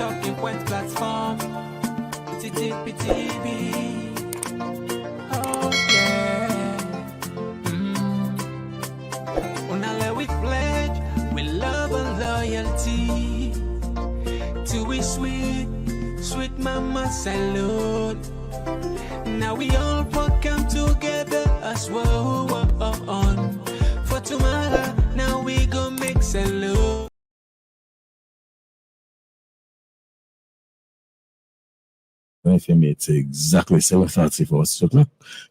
talking point platform. TTPTB. Oh yeah. Unale we pledge with love and loyalty to we sweet mama salute. Now we all come together as one for tomorrow. Now we go make salute. It's exactly 7:30 for us.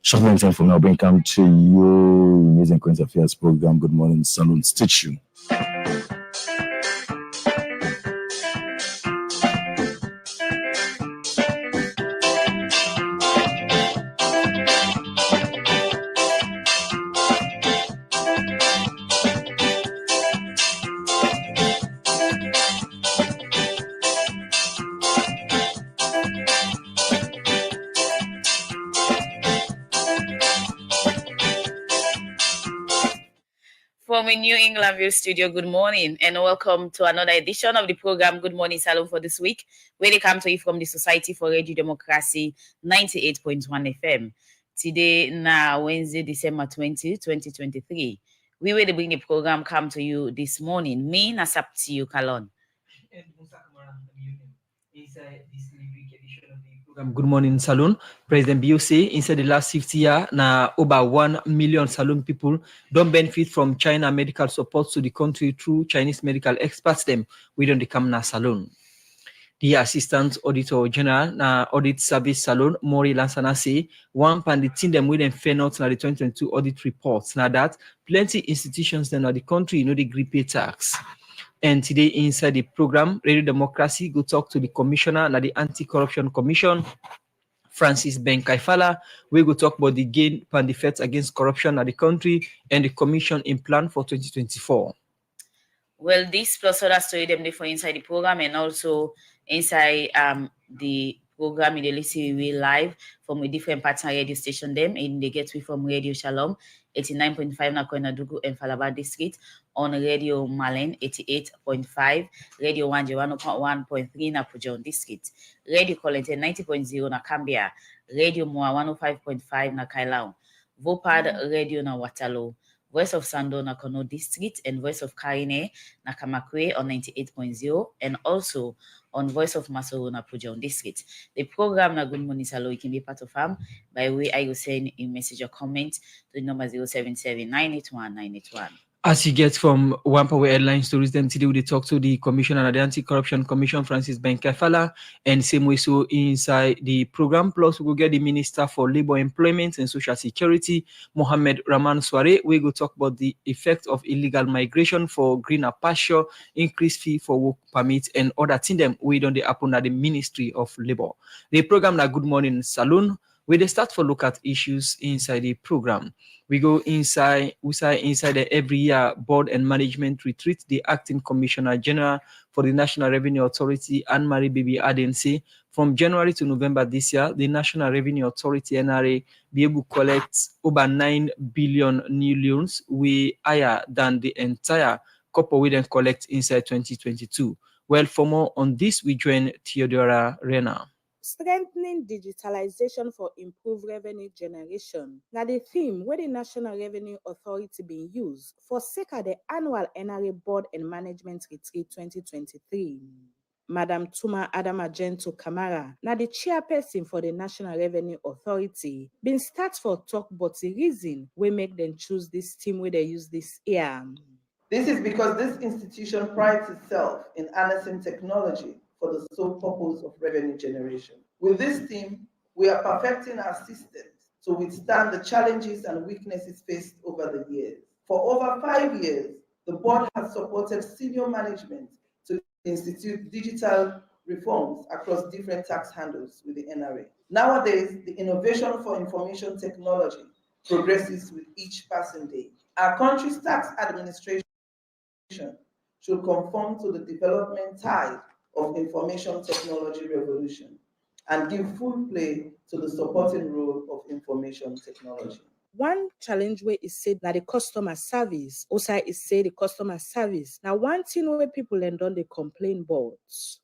Short time from now, bring come to you amazing current affairs program. Good morning, Salon Stitch you. From a New England View studio, good morning and welcome to another edition of the program Good Morning Salon for this week, where they come to you from the Society for Radio Democracy 98.1 FM. Today, now Wednesday, December 20, 2023. We will bring the program come to you this morning. Me, Nasapti you, Kalon. Inside this week edition of the program Good Morning Saloon, President BOC inside the last 50 years, now over 1 million saloon people don't benefit from China medical support to the country through Chinese medical experts. Them we don't become na saloon. The Assistant Auditor General na Audit Service Salon, Mori Lansana say, one pan the team them with them fair notes na the 2022 audit reports. Now that plenty institutions then the country they agree pay tax. And today inside the program, Radio Democracy go talk to the commissioner na the Anti-Corruption Commission, Francis Ben Kaifala. We go talk about the gain and the effects against corruption at the country and the commission in plan for 2024. Well, this plus other story them for inside the program and also inside the program in the listen we live from a different partner radio station them in the gateway from Radio Shalom 89.5 na Koinadugu and Falaba district, on Radio Malen 88.5, Radio 101.3 na Pujon district, Radio Colente 90.0 na Cambia, Radio Moa 105.5 na Kailao, Vopad Radio na Watalo, Voice of Sando na Kono district and Voice of Karine na Kamakwe on 98.0 and also on Voice of Masoro na Pujon district. The program na Good Morning Salo, you can be part of by way I will send a message or comment to the number 077-981-981. As you get from One Power Airline Stories, them today we talk to the Commissioner of the Anti-Corruption Commission, Francis Ben Kaifala, and same way so inside the program. Plus we will get the Minister for Labour, Employment and Social Security, Mohammed Rahman Soare. We go talk about the effect of illegal migration for greener pasture, increased fee for work permit, and other things them we don't happen at the Ministry of Labour. The program na Good Morning Saloon, where they start for look at issues inside the program. We go inside the every year board and management retreat. The acting commissioner general for the National Revenue Authority, Anne-Marie Bibi Adense, from January to November this year, the National Revenue Authority NRA be able to collect over 9 billion new loans, way higher than the entire couple we then collect inside 2022. Well, for more on this, we join Theodora Rena. Strengthening digitalization for improved revenue generation. Now the theme where the National Revenue Authority being used for sake of the annual NRA Board and Management Retreat 2023. Madam Tuma Adama Gento Kamara, now the chairperson for the National Revenue Authority, been start for talk but the reason we make them choose this team where they use this year. This is because this institution prides itself in harnessing technology for the sole purpose of revenue generation. With this team, we are perfecting our systems to withstand the challenges and weaknesses faced over the years. For over 5 years, the board has supported senior management to institute digital reforms across different tax handles with the NRA. Nowadays, the innovation for information technology progresses with each passing day. Our country's tax administration should conform to the development tide of information technology revolution and give full play to the supporting role of information technology. one challenge where is said that the customer service, also is say the customer service. Now one thing where people and don't they complain about.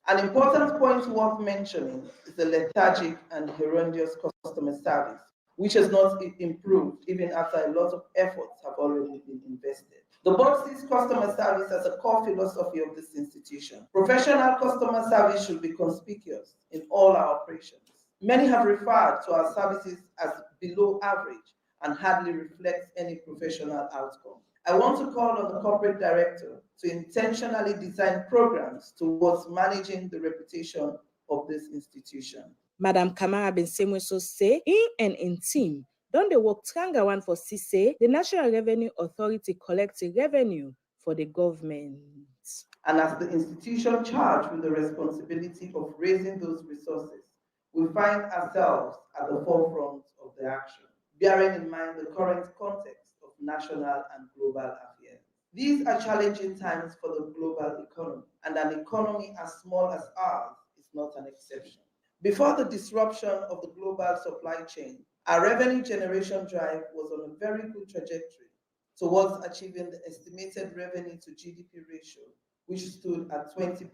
An important point worth mentioning is the lethargic and horrendous customer service, which has not improved even after a lot of efforts have already been invested. The board sees customer service as a core philosophy of this institution. Professional customer service should be conspicuous in all our operations. Many have referred to our services as below average and hardly reflects any professional outcome. I want to call on the corporate director to intentionally design programs towards managing the reputation of this institution. Madam Kamara Bensemweso say, in team, don't they work stronger one for CISE, the National Revenue Authority collects revenue for the government. And as the institution charged with the responsibility of raising those resources, we find ourselves at the forefront of the action, bearing in mind the current context of national and global affairs. These are challenging times for the global economy, and an economy as small as ours is not an exception. Before the disruption of the global supply chain, our revenue generation drive was on a very good trajectory towards achieving the estimated revenue to GDP ratio, which stood at 20%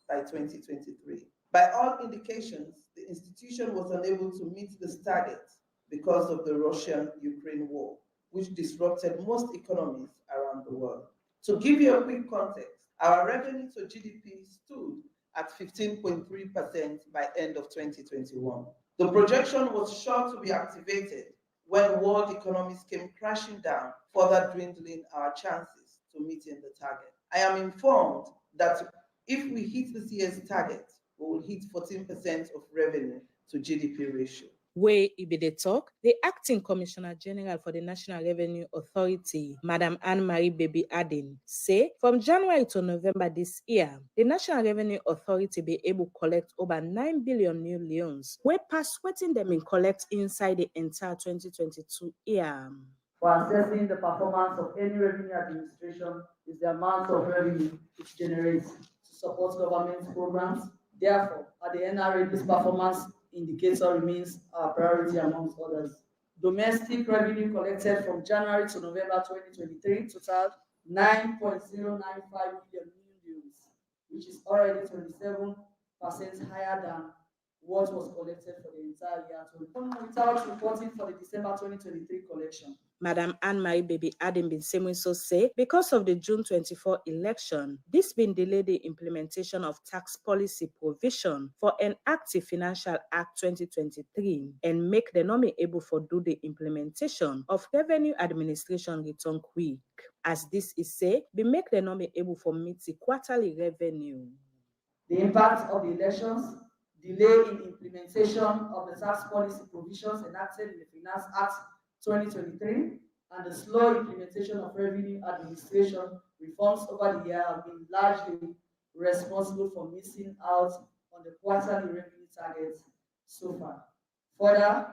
by 2023. By all indications, the institution was unable to meet this target because of the Russian-Ukraine war, which disrupted most economies around the world. To give you a quick context, our revenue to GDP stood at 15.3% by end of 2021. The projection was sure to be activated when world economies came crashing down, further dwindling our chances to meeting the target. I am informed that if we hit this year's target, we will hit 14% of revenue to GDP ratio. Where Ibede talk, the acting Commissioner General for the National Revenue Authority, Madam Anne-Marie Baby Aden, say from January to November this year, the National Revenue Authority be able to collect over 9 billion new loans, where past waiting them in collect inside the entire 2022 year. For assessing the performance of any revenue administration is the amount of revenue it generates to support government programs. Therefore, at the NRA, this performance indicator remains our priority amongst others. Domestic revenue collected from January to November 2023 totaled 9.095 million new loans, which is already 27% higher than what was collected for the entire year without reporting for the December 2023 collection. Madam Anne-Marie Baby Adam bin Semuiso say, because of the June 24 election, this been delayed the implementation of tax policy provision for an active Financial Act 2023 and make the not able for do the implementation of revenue administration return quick. As this is say, we make the not able for meet the quarterly revenue. The impact of the elections, delay in implementation of the tax policy provisions enacted in the Finance Act 2023 and the slow implementation of revenue administration reforms over the year have been largely responsible for missing out on the quarterly revenue targets so far. Further,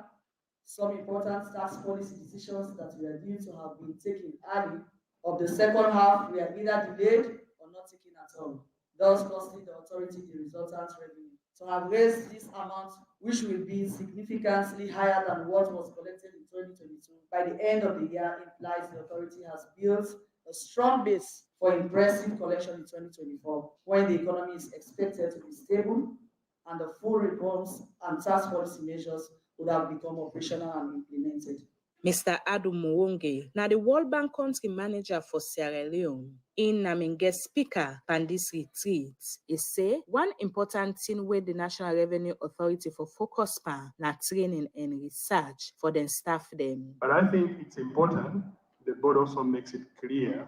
some important tax policy decisions that were due to have been taken early of the second half were either delayed or not taken at all, thus costing the authority the resultant revenue. To have raised this amount, which will be significantly higher than what was collected in 2022, by the end of the year implies the authority has built a strong base for impressive collection in 2024, when the economy is expected to be stable and the full reforms and tax policy measures would have become operational and implemented. Mr. Adu Muwonge, now the World Bank country manager for Sierra Leone, in Namingue speaker on this retreat, is say one important thing where the National Revenue Authority for focus on na training and research for them staff them. But I think it's important the board also makes it clear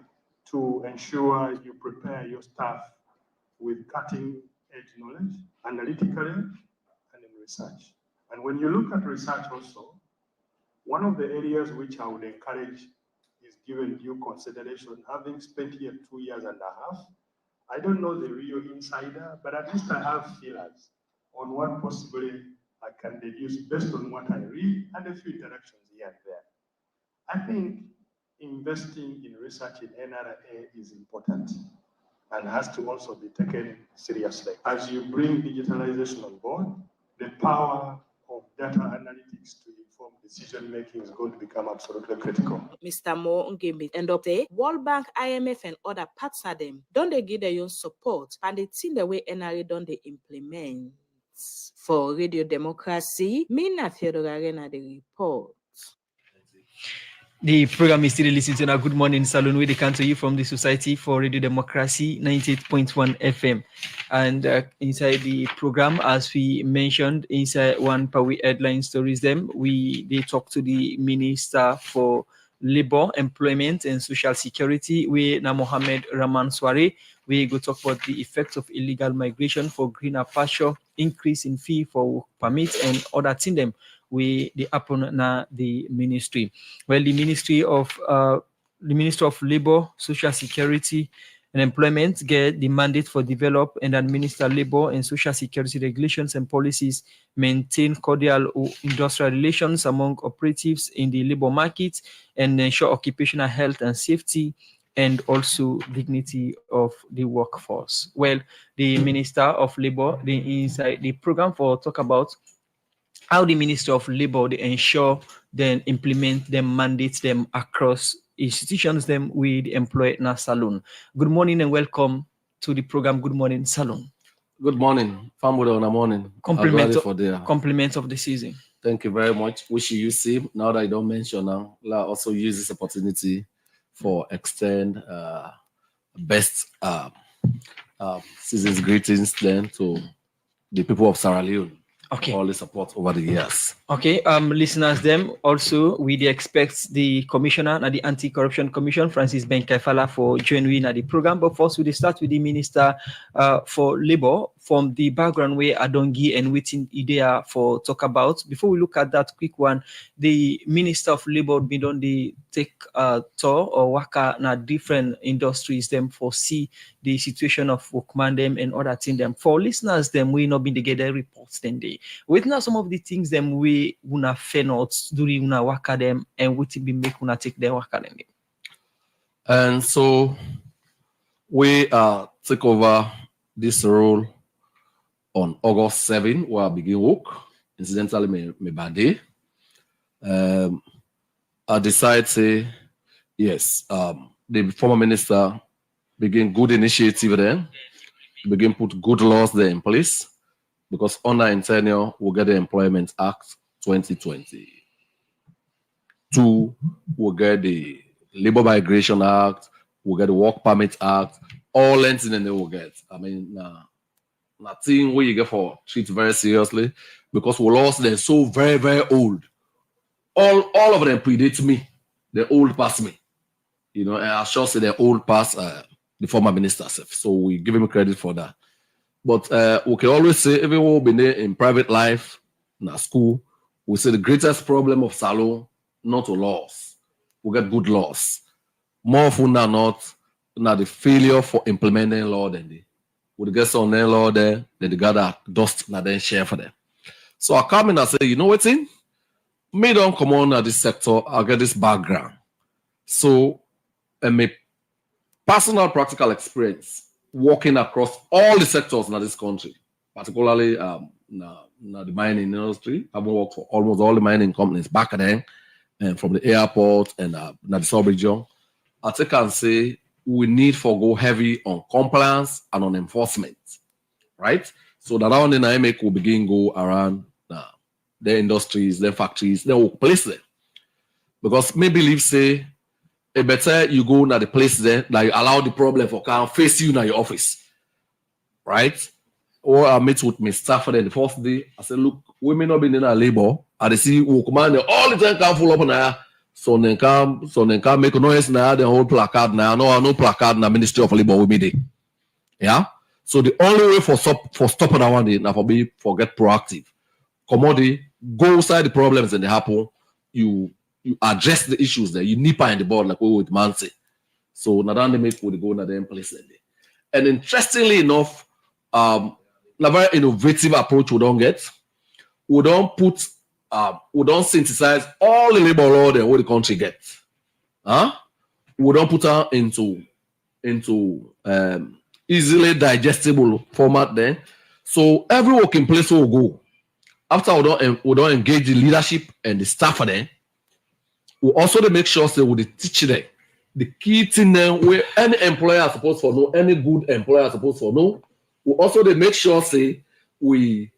to ensure you prepare your staff with cutting-edge knowledge, analytically, and in research. And when you look at research also, one of the areas which I would encourage is given due consideration. Having spent here 2 years and a half, I don't know the real insider, but at least I have feelers on what possibly I can deduce based on what I read and a few interactions here and there. I think investing in research in NRA is important and has to also be taken seriously. As you bring digitalization on board, the power of data analytics to inform decision making is going to become absolutely critical. Mr. Mo Ngemi end up say World Bank, IMF, and other partner them don't they give their own support and they think the way NRA don't they implement. For Radio Democracy, Mina Theodore Arena the report. The program is still listening to our Good Morning Salon, where they come to you from the Society for Radio Democracy 98.1 FM. And inside the program, as we mentioned, inside one Pawi headline stories, they talk to the Minister for Labor, Employment and Social Security, we na Mohammed Rahman Sware. We go talk about the effects of illegal migration for greener pasture, increase in fee for work permits, and other things them we the happen na the ministry. Well, the Minister of Labor, Social Security and Employment get the mandate for develop and administer labor and social security regulations and policies, maintain cordial industrial relations among operatives in the labor market, and ensure occupational health and safety and also dignity of the workforce. Well, the Minister of Labor, inside the program for talk about how the Minister of Labor they ensure then implement them, mandates them across institutions them with employ na Salon. Good morning and welcome to the program. Good morning, Salon. Good morning, family on a morning. Compliment of the season. Thank you very much. Wish you same. Now that I don't mention now, I also use this opportunity for extend best season's greetings then to the people of Sierra Leone. Okay. All the support over the years. Okay, listeners, them also we expect the commissioner and the Anti-Corruption Commission, Francis Benkaifala, for joining at the program. But first, we start with the Minister for Labor from the background where Adongi and waiting idea for talk about. Before we look at that quick one, the Minister of Labor been on the take tour or worker na different industries them for see the situation of workman them and other things them. For listeners, them we not been together reports then they witness some of the things them we una fair notes during una worker them and what be make una take their worker them. And so we take over this role on August 7, where I begin work. Incidentally, my birthday. I decided say yes. The former minister begin good initiative then, begin put good laws there in place, because under in tenure we'll get the Employment Act 2020. We'll get the Labor Migration Act, we'll get the Work Permit Act, all lengths in we'll get. I mean, nothing where you get for treat very seriously, because we lost them so very, very old. All of them predate me. They're old past me. You know, and I shall say they're old past the former minister. So we give him credit for that. But we can always say, everyone been there in private life, in our school, we say the greatest problem of Salon, not to laws. We get good laws. More often than not the failure for implementing law than the would get some law there, then they got that dust and then share for them. So I come in and say, you know what's in? Me don't come on at this sector, I'll get this background. So my personal practical experience working across all the sectors in this country, particularly the mining industry. I've worked for almost all the mining companies back then, and from the airport and the sub-region. I think I can say we need to go heavy on compliance and on enforcement, right? So that on the IMEC will begin go around the industries, the factories, the workplace there. Because maybe believe say, it better you go to the place there that you allow the problem for can face you in your office, right? Or I meet with my staff there the first day. I said, look, we may not be in our labor. And they see workman all the time can full up on there. So they can make noise now, the whole placard now. No placard in the Ministry of Labor with me there. Yeah. So the only way for stopping that one day now for get proactive. Commodity, go outside the problems that they happen. You address the issues there. You nip in the board like we with Mansi. So now they make would go to them place there. And interestingly enough, a very innovative approach we don't get. We don't synthesize all the labor law that what the country gets. We don't put her into easily digestible format then. So every working place will go. after we don't engage the leadership and the staff for them, we also to make sure say we teach them the key thing then where any employer is supposed to know, any good employer is supposed to know. We also to make sure say we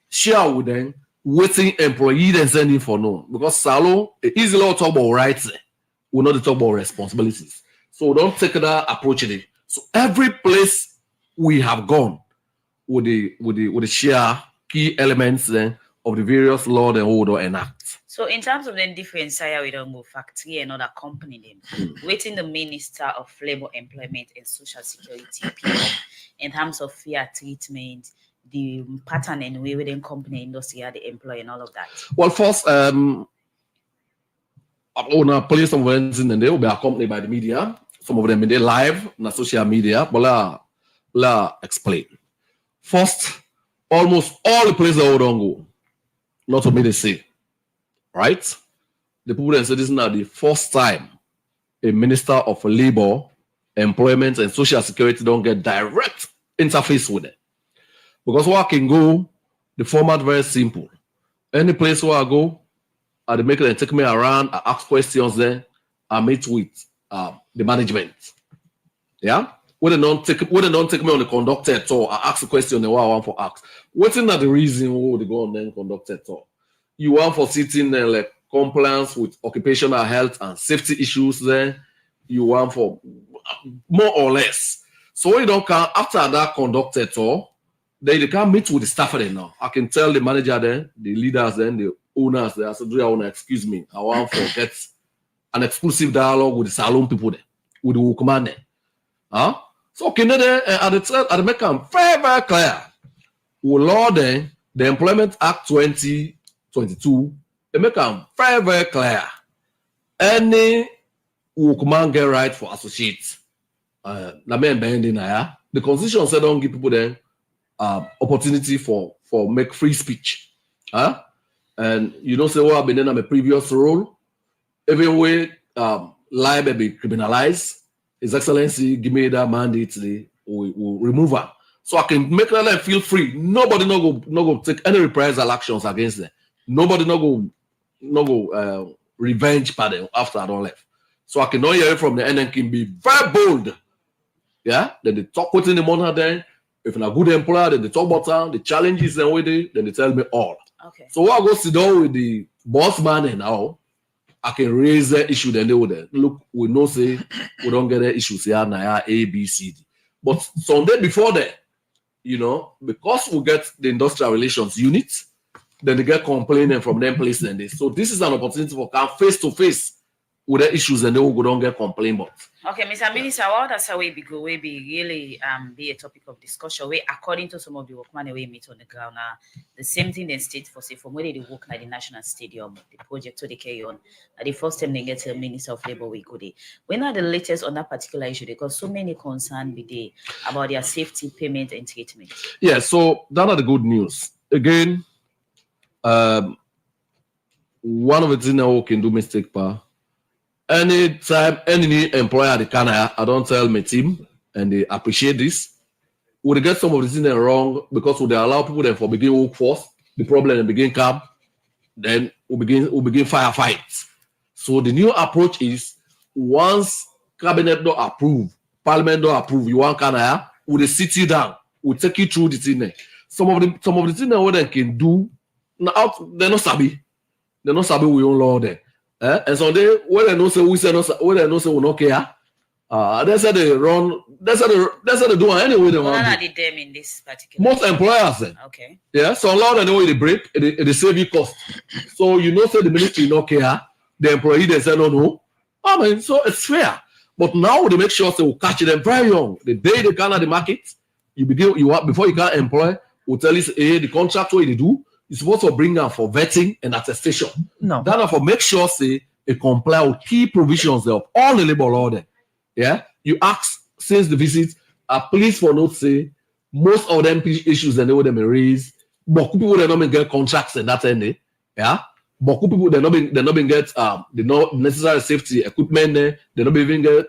share with them waiting employee then sending for no, because salon easily talk about rights, we not talk about responsibilities. So don't take that approach in it. So every place we have gone with the share key elements then of the various law and order and acts. So in terms of the different side, we don't go factory and other company them. Waiting the Minister of Labor, Employment and Social Security in terms of fair treatment, the pattern and way within company industry are the employee and all of that. Well, first, on a place of events and they will be accompanied by the media. Some of them in their live on social media, but la explain. First, almost all the places that don't go, not to me they say, right? The people that say this is not the first time a Minister of Labor, Employment and Social Security don't get direct interface with it. Because where I can go, the format very simple. Any place where I go, I make them take me around, I ask questions there, I meet with the management. Yeah? When they don't take me on the conductor tour, I ask a question what I want for ask. What's not the reason why they go on the conductor tour? You want for sitting there like compliance with occupational health and safety issues there. You want for more or less. So when you don't come after that conductor tour, they can't meet with the staff there now. I can tell the manager there, the leaders then, the owners there. I said, excuse me, I want to get an exclusive dialogue with the salon people there, with the workman there. Huh? So can they at the make them very, very clear. We law then the Employment Act 2022, they make them very, very clear. Any workman get right for associates. The Constitution said don't give people then opportunity for make free speech. Huh? And you don't say what I've been in my previous role. Every way libel be criminalized. His Excellency give me that mandate, we remove her. So I can make them feel free. Nobody no go take any reprisal actions against them. Nobody no go revenge pardon after I don't left. So I can not hear it from the end and can be very bold. Yeah, then they talk within the month then. If you're a good employer, then they talk about the challenges and with it, then they tell me all. Okay. So when I go sit down with the boss man and now, I can raise the issue, then they would look, we know say we don't get the issues here, now A, B, C, D. But Sunday before that, you know, because we get the industrial relations unit, then they get complaining from them places and this. So this is an opportunity for come face to face with the issues and they will don't get complained about. Okay, Mr. Minister, what does a way be really be a topic of discussion? Where according to some of the workmen we meet on the ground, the same thing they state for say from where they work at the National Stadium, the project to the carry on. At the first time they get to the Minister of Labor we could. When are the latest on that particular issue? Because so many concerns be there about their safety, payment, and treatment. Yeah, so that are the good news. Again, one of the things that we can do mistake pa. Anytime any employer they can I don't tell my team and they appreciate this. We get some of the things wrong because we allow people then for begin workforce, the problem and begin come, then we begin firefights. So the new approach is once cabinet don't approve, parliament don't approve, you want Canada, we sit you down, we take you through the thing. Some of the things that they can do now they're not sabi we own law there. And so they when they know say we say no, when they know say we not care, they say they run, they say they do anyway they want. What are them in this particular? Most employers then. Okay. Yeah, so law they know they break, they save you cost. So you know say the ministry not care, the employee they say no. I mean, so it's fair. But now they make sure they will catch them very young. The day they can at the market, before you can employ, will tell you hey, the contract what they do. It's supposed to bring them for vetting and attestation. No. That for make sure say they comply with key provisions of all the labor law there. Yeah. You ask since the visit, please for note say most of them issues that they would raise, but people they not get contracts and that end. Yeah. But people they not get the not necessary safety equipment there, they not even get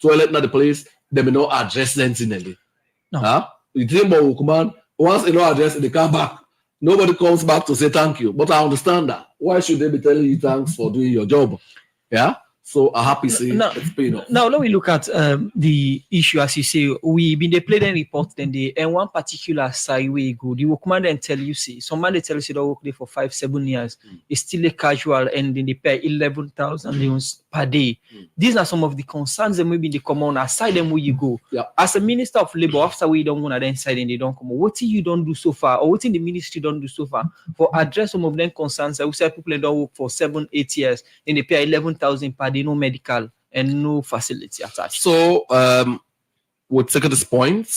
toilet at the place, they may not address them in it. No. You think about command once they not address it, they come back. Nobody comes back to say thank you. But I understand that. Why should they be telling you thanks for doing your job? Yeah. So I happy say it's paid off. Now let me look at the issue. As you say, we been they play the report then they and one particular side way go. The workman then tell you see somebody they tell you they work there for 5-7 years. It's still a casual and then they pay 11,000 per day. These are some of the concerns that maybe they come on aside them where you go. Yeah. As a minister of labor, after we don't want to then side and they don't come on. What you don't do so far, or what in the ministry don't do so far for address some of them concerns? I would say people don't work for 7-8 years and they pay 11,000 per day, no medical and no facility attached. So we'll take this point.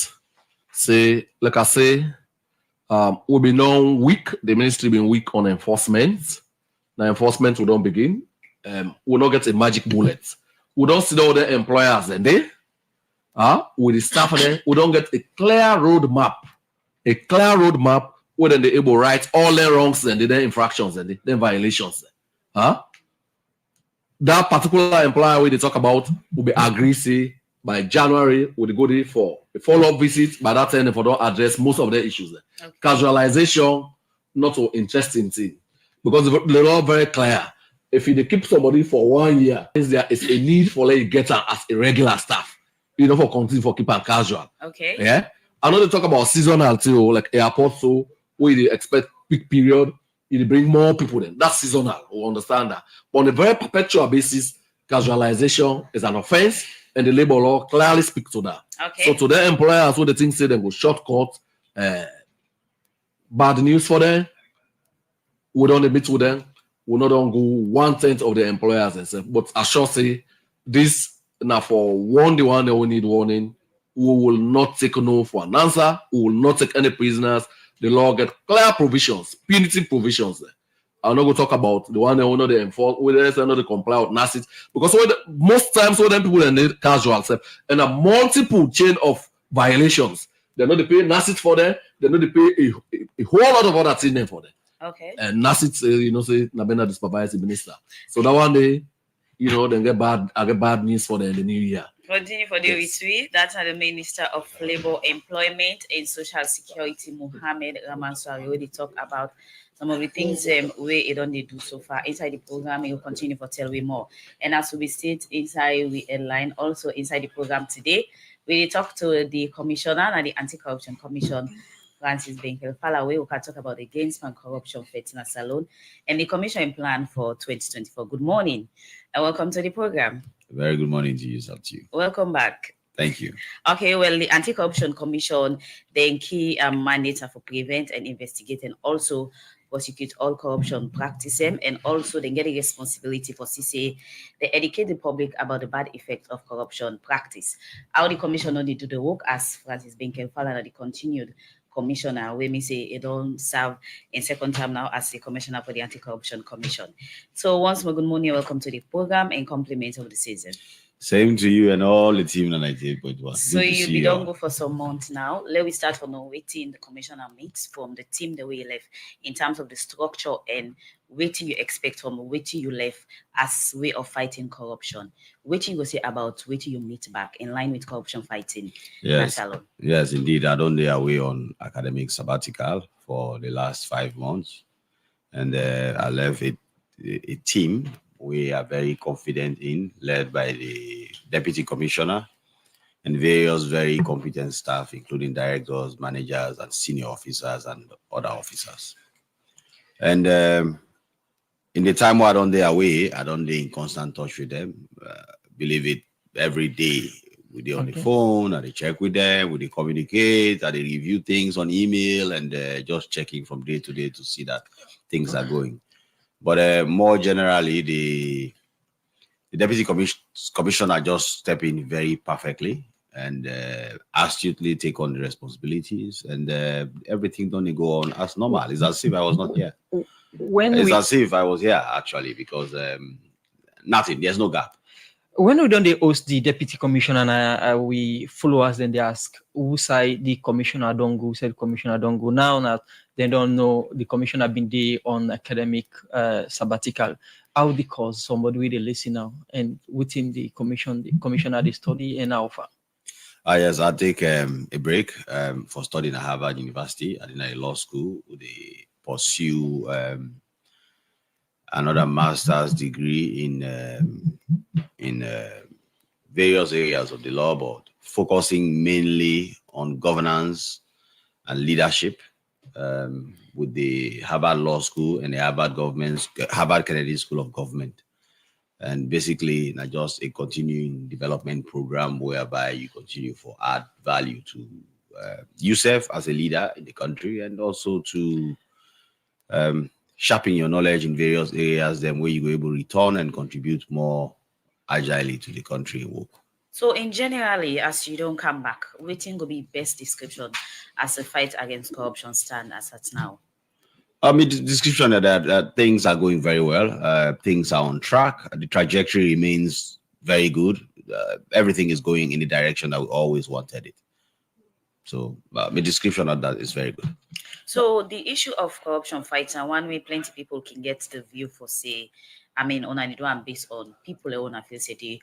Say, like I say, we'll be known weak. The ministry been weak on enforcement. Now enforcement will don't begin. We'll not get a magic bullet. We don't see all the employers and they with the staff there, we don't get a clear roadmap. A clear roadmap where then they able to write all the wrongs and the infractions and the violations. That particular employer we they talk about will be agreed say by January will go there for a follow-up visit. By that time, if we don't address most of the issues. Okay. Casualization, not so interesting thing. Because the law very clear. If you keep somebody for 1 year, there is a need for you get her as a regular staff. You know, for continue for keep her casual. Okay. Yeah. I know they talk about seasonal too, like airport, so where they expect peak period. You bring more people then. That's seasonal. We understand that. But on a very perpetual basis, casualization is an offense, and the labor law clearly speaks to that. Okay. So to the employers, what the thing say they go shortcut, bad news for them. We don't admit to them. We not don't go 1/10 of the employers and stuff. But I sure say this now for one day we need warning. We will not take no for an answer. We will not take any prisoners. The law get clear provisions, punitive provisions. I'm not going to talk about the one that will not enforce, whether they not comply with NACIT, because most times when them people in the casual self and a multiple chain of violations, they're not pay NACIT for them, they're not pay a whole lot of other things for them. Okay. And NACIT, say Nabena supervise the minister. So that one day, then I get bad news for them in the new year. Continue for the retweet. That's the Minister of Labor, Employment and Social Security, Mohammed Ramansari. We already talked about some of the things we don't do so far inside the program. We will continue for tell we more. And as we sit inside we airline, also inside the program today, we talk to the commissioner and the Anti-Corruption Commission, Francis Benkel-Fala. We can talk about the Against Corruption Fettina Salon and the commission plan for 2024. Good morning and welcome to the program. Very good morning to you, Sabti. Welcome back. Thank you. Okay, well, the Anti-Corruption Commission, the key mandates are for prevent and investigate and also prosecute all corruption practices, and also they get a responsibility for CCA. They educate the public about the bad effects of corruption practice. How the commission only do the work, as Francis Benkel-Fala, the continued commissioner, where me say it don't serve in second time now as the commissioner for the Anti-Corruption Commission. So once more, good morning, welcome to the program and compliments of the season. Same to you and all the team in 98.1. So you don't go for some months now. Let me start from waiting the commissioner meets from the team the way you left in terms of the structure and waiting you expect from waiting you left as way of fighting corruption. Waiting you say about waiting you meet back in line with corruption fighting. Yes, yes, indeed. I don't day away on academic sabbatical for the last 5 months, and I left a team we are very confident in, led by the deputy commissioner and various very competent staff, including directors, managers, and senior officers and other officers. And in the time I don't day away, I don't day in constant touch with them. Believe it, every day we do on the phone, and they check with them, we communicate, and they review things on email, and just checking from day to day to see that things are going. But more generally, the deputy commissioner just step in very perfectly and astutely take on the responsibilities, and everything don't go on as normal. It's as if I was not here. It's as if I was here actually, because nothing. There's no gap. When we don't they host the deputy commissioner and we follow us, then they ask who side the commissioner don't go, who said commissioner don't go. Now that they don't know the commissioner been there on academic sabbatical, how the cause somebody with a listen now and within the commissioner they study and alpha. Yes, I take a break for studying at Harvard University and in a law school with the pursue another master's degree in various areas of the law, but focusing mainly on governance and leadership with the Harvard Law School and the Harvard Kennedy School of Government. And basically, not just a continuing development program whereby you continue to add value to yourself as a leader in the country, and also to sharpen your knowledge in various areas, then where you will able to return and contribute more agilely to the country work. So in generally, as you don't come back, waiting will be best description as a fight against corruption stand as at now. I mean, the description that things are going very well. Things are on track. The trajectory remains very good. Everything is going in the direction that we always wanted it. So the description of that is very good. So the issue of corruption fights, and one way plenty people can get the view for say, I mean, on an one based on people own ethnicity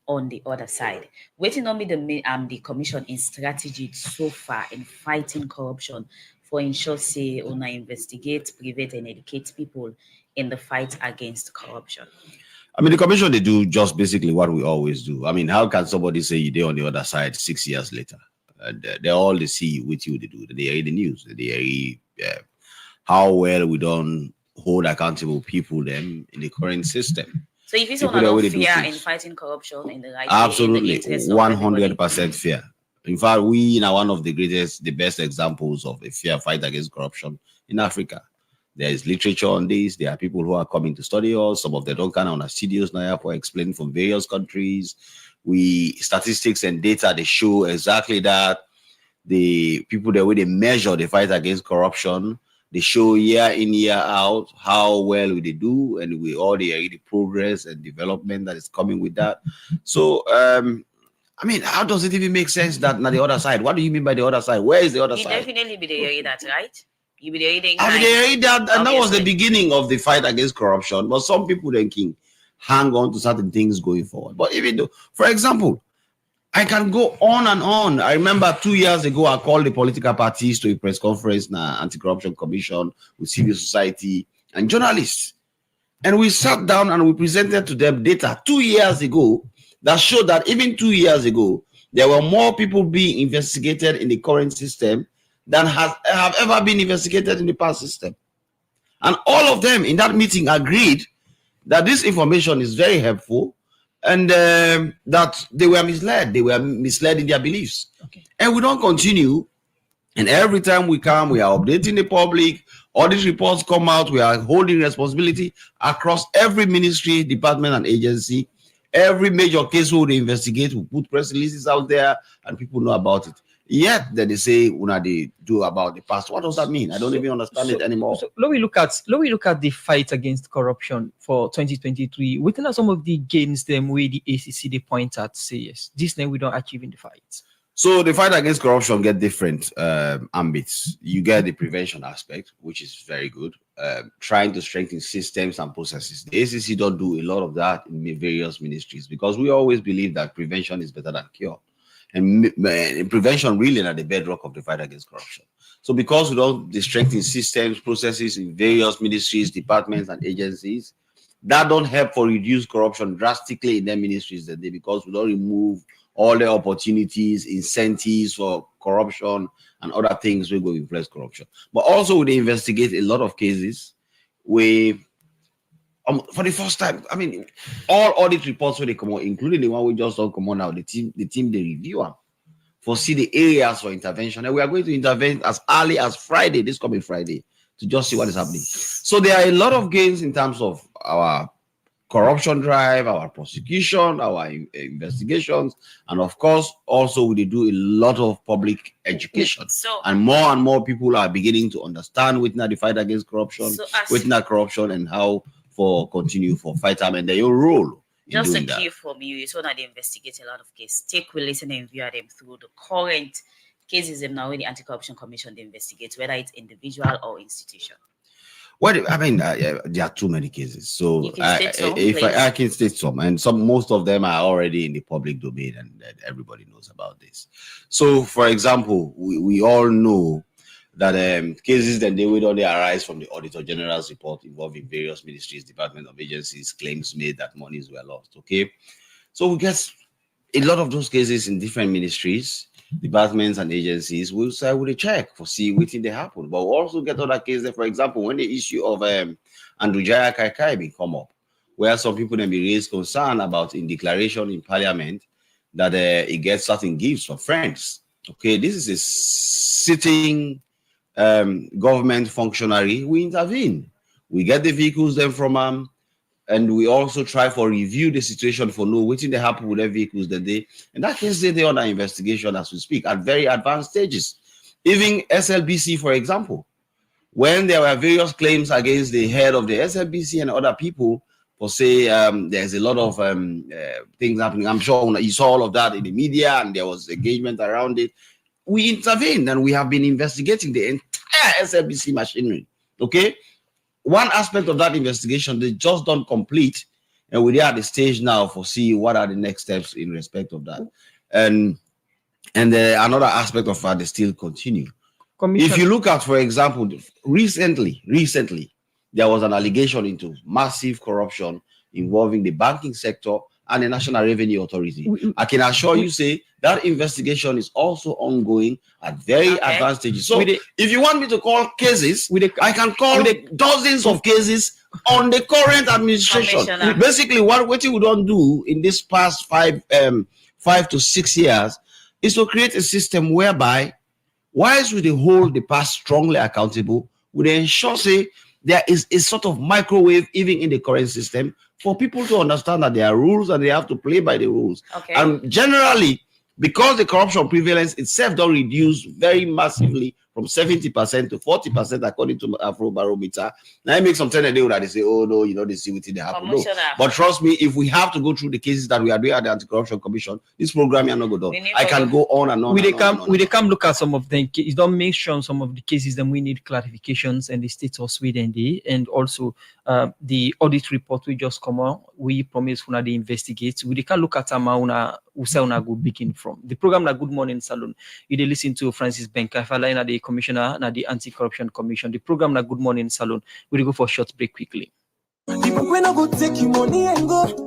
on the other side. Waiting on me the commission in strategy so far in fighting corruption for ensure say on investigate, prevent and educate people in the fight against corruption. I mean, the commission, they do just basically what we always do. I mean, how can somebody say you're on the other side 6 years later? They're all they see with you, they do. They read the news. They read how well we don't hold accountable people them in the current system. So if it's on a fear in fighting corruption in the right absolutely, 100% fair. In fact, we are one of the best examples of a fair fight against corruption in Africa. There is literature on this. There are people who are coming to study us. Some of them don't come on our studios now for explaining from various countries. Statistics and data, they show exactly that. The people, the way they measure the fight against corruption, they show year in, year out how well they do, and we all the progress and development that is coming with that. So, I mean, how does it even make sense that on the other side? What do you mean by the other side? Where is the other side? Definitely be the that, right? You be the reading. I mean, that, and that was the beginning of the fight against corruption. But some people thinking hang on to certain things going forward. But even though, for example, I can go on and on. I remember 2 years ago, I called the political parties to a press conference now, Anti-Corruption Commission with civil society and journalists. And we sat down and we presented to them data 2 years ago that showed that even 2 years ago, there were more people being investigated in the current system than have ever been investigated in the past system. And all of them in that meeting agreed that this information is very helpful, and that they were misled. They were misled in their beliefs. Okay. And we don't continue. And every time we come, we are updating the public. All these reports come out. We are holding responsibility across every ministry, department, and agency. Every major case we will investigate, we put press releases out there, and people know about it. Yet that they say when they do about the past. What does that mean? I don't even understand it anymore. So let we look at the fight against corruption for 2023. Within some of the gains them where the ACC they point at say yes, this name we don't achieve in the fight. So the fight against corruption get different ambits. You get the prevention aspect, which is very good. Trying to strengthen systems and processes. The ACC don't do a lot of that in various ministries because we always believe that prevention is better than cure. And prevention really are the bedrock of the fight against corruption. So because we don't strengthen systems, processes in various ministries, departments, and agencies, that don't help for reduce corruption drastically in their ministries that day because we don't remove all the opportunities, incentives for corruption and other things we go influence corruption. But also we investigate a lot of cases where for the first time, I mean, all audit reports when they come out, including the one we just don't come on now, the team they review them for see the areas for intervention. And we are going to intervene as early as Friday, this coming Friday, to just see what is happening. So there are a lot of gains in terms of our corruption drive, our prosecution, our investigations, and of course, also we do a lot of public education. So, and more people are beginning to understand within the fight against corruption, within that corruption, and how for continue for fight them and their role. Just a key from you, so that they investigate a lot of cases. Take, we listen and view them through the current cases and now the Anti-Corruption Commission they investigate, whether it's individual or institution. Well, I mean, there are too many cases. So I can state some, and most of them are already in the public domain, and everybody knows about this. So, for example, we all know that cases then they would only arise from the Auditor General's report involving various ministries, departments of agencies, claims made that monies were lost. Okay, so we get a lot of those cases in different ministries, departments, and agencies. We'll say with a check for see what they happen. But we also get other cases, for example, when the issue of Andrew Jaya Kaikai will come up, where some people then be raised concern about in declaration in Parliament that he gets certain gifts from friends. Okay, this is a sitting government functionary. We intervene. We get the vehicles then from and we also try for review the situation for know what they happen with their vehicles that they. In that case, they're under investigation as we speak at very advanced stages. Even SLBC, for example, when there were various claims against the head of the SLBC and other people for say there's a lot of things happening. I'm sure you saw all of that in the media and there was engagement around it. We intervened and we have been investigating the entire SLBC machinery. Okay. One aspect of that investigation, they just don't complete, and we're at the stage now for see what are the next steps in respect of that. And another aspect of that, they still continue. If you look at, for example, recently, there was an allegation into massive corruption involving the banking sector and the National Revenue Authority. I can assure you, say, that investigation is also ongoing at very advanced stages. So if you want me to call cases, I can call dozens of cases on the current administration. Basically, what we don't do in this past 5 to 6 years is to create a system whereby, whilst we hold the past strongly accountable, we ensure, say, there is a sort of microwave even in the current system for people to understand that there are rules and they have to play by the rules. And generally, because the corruption prevalence itself don't reduce very massively from 70% to 40% according to Afrobarometer. Now it makes some time a day that they say, oh no, you know, they see what they happen. No. But trust me, if we have to go through the cases that we are doing at the Anti-Corruption Commission, this program is not go down. I can go on and on. We come look at some of them. It don't mention some of the cases that we need clarifications and the status within the, and also the audit report we just come on. We promise when they investigate. We can look at Amauna Usauna good begin from the program. Good Morning Salon. You listen to Francis Benkafala, the commissioner, na the Anti-Corruption Commission. The program Good Morning Salon. We'll go for a short break quickly.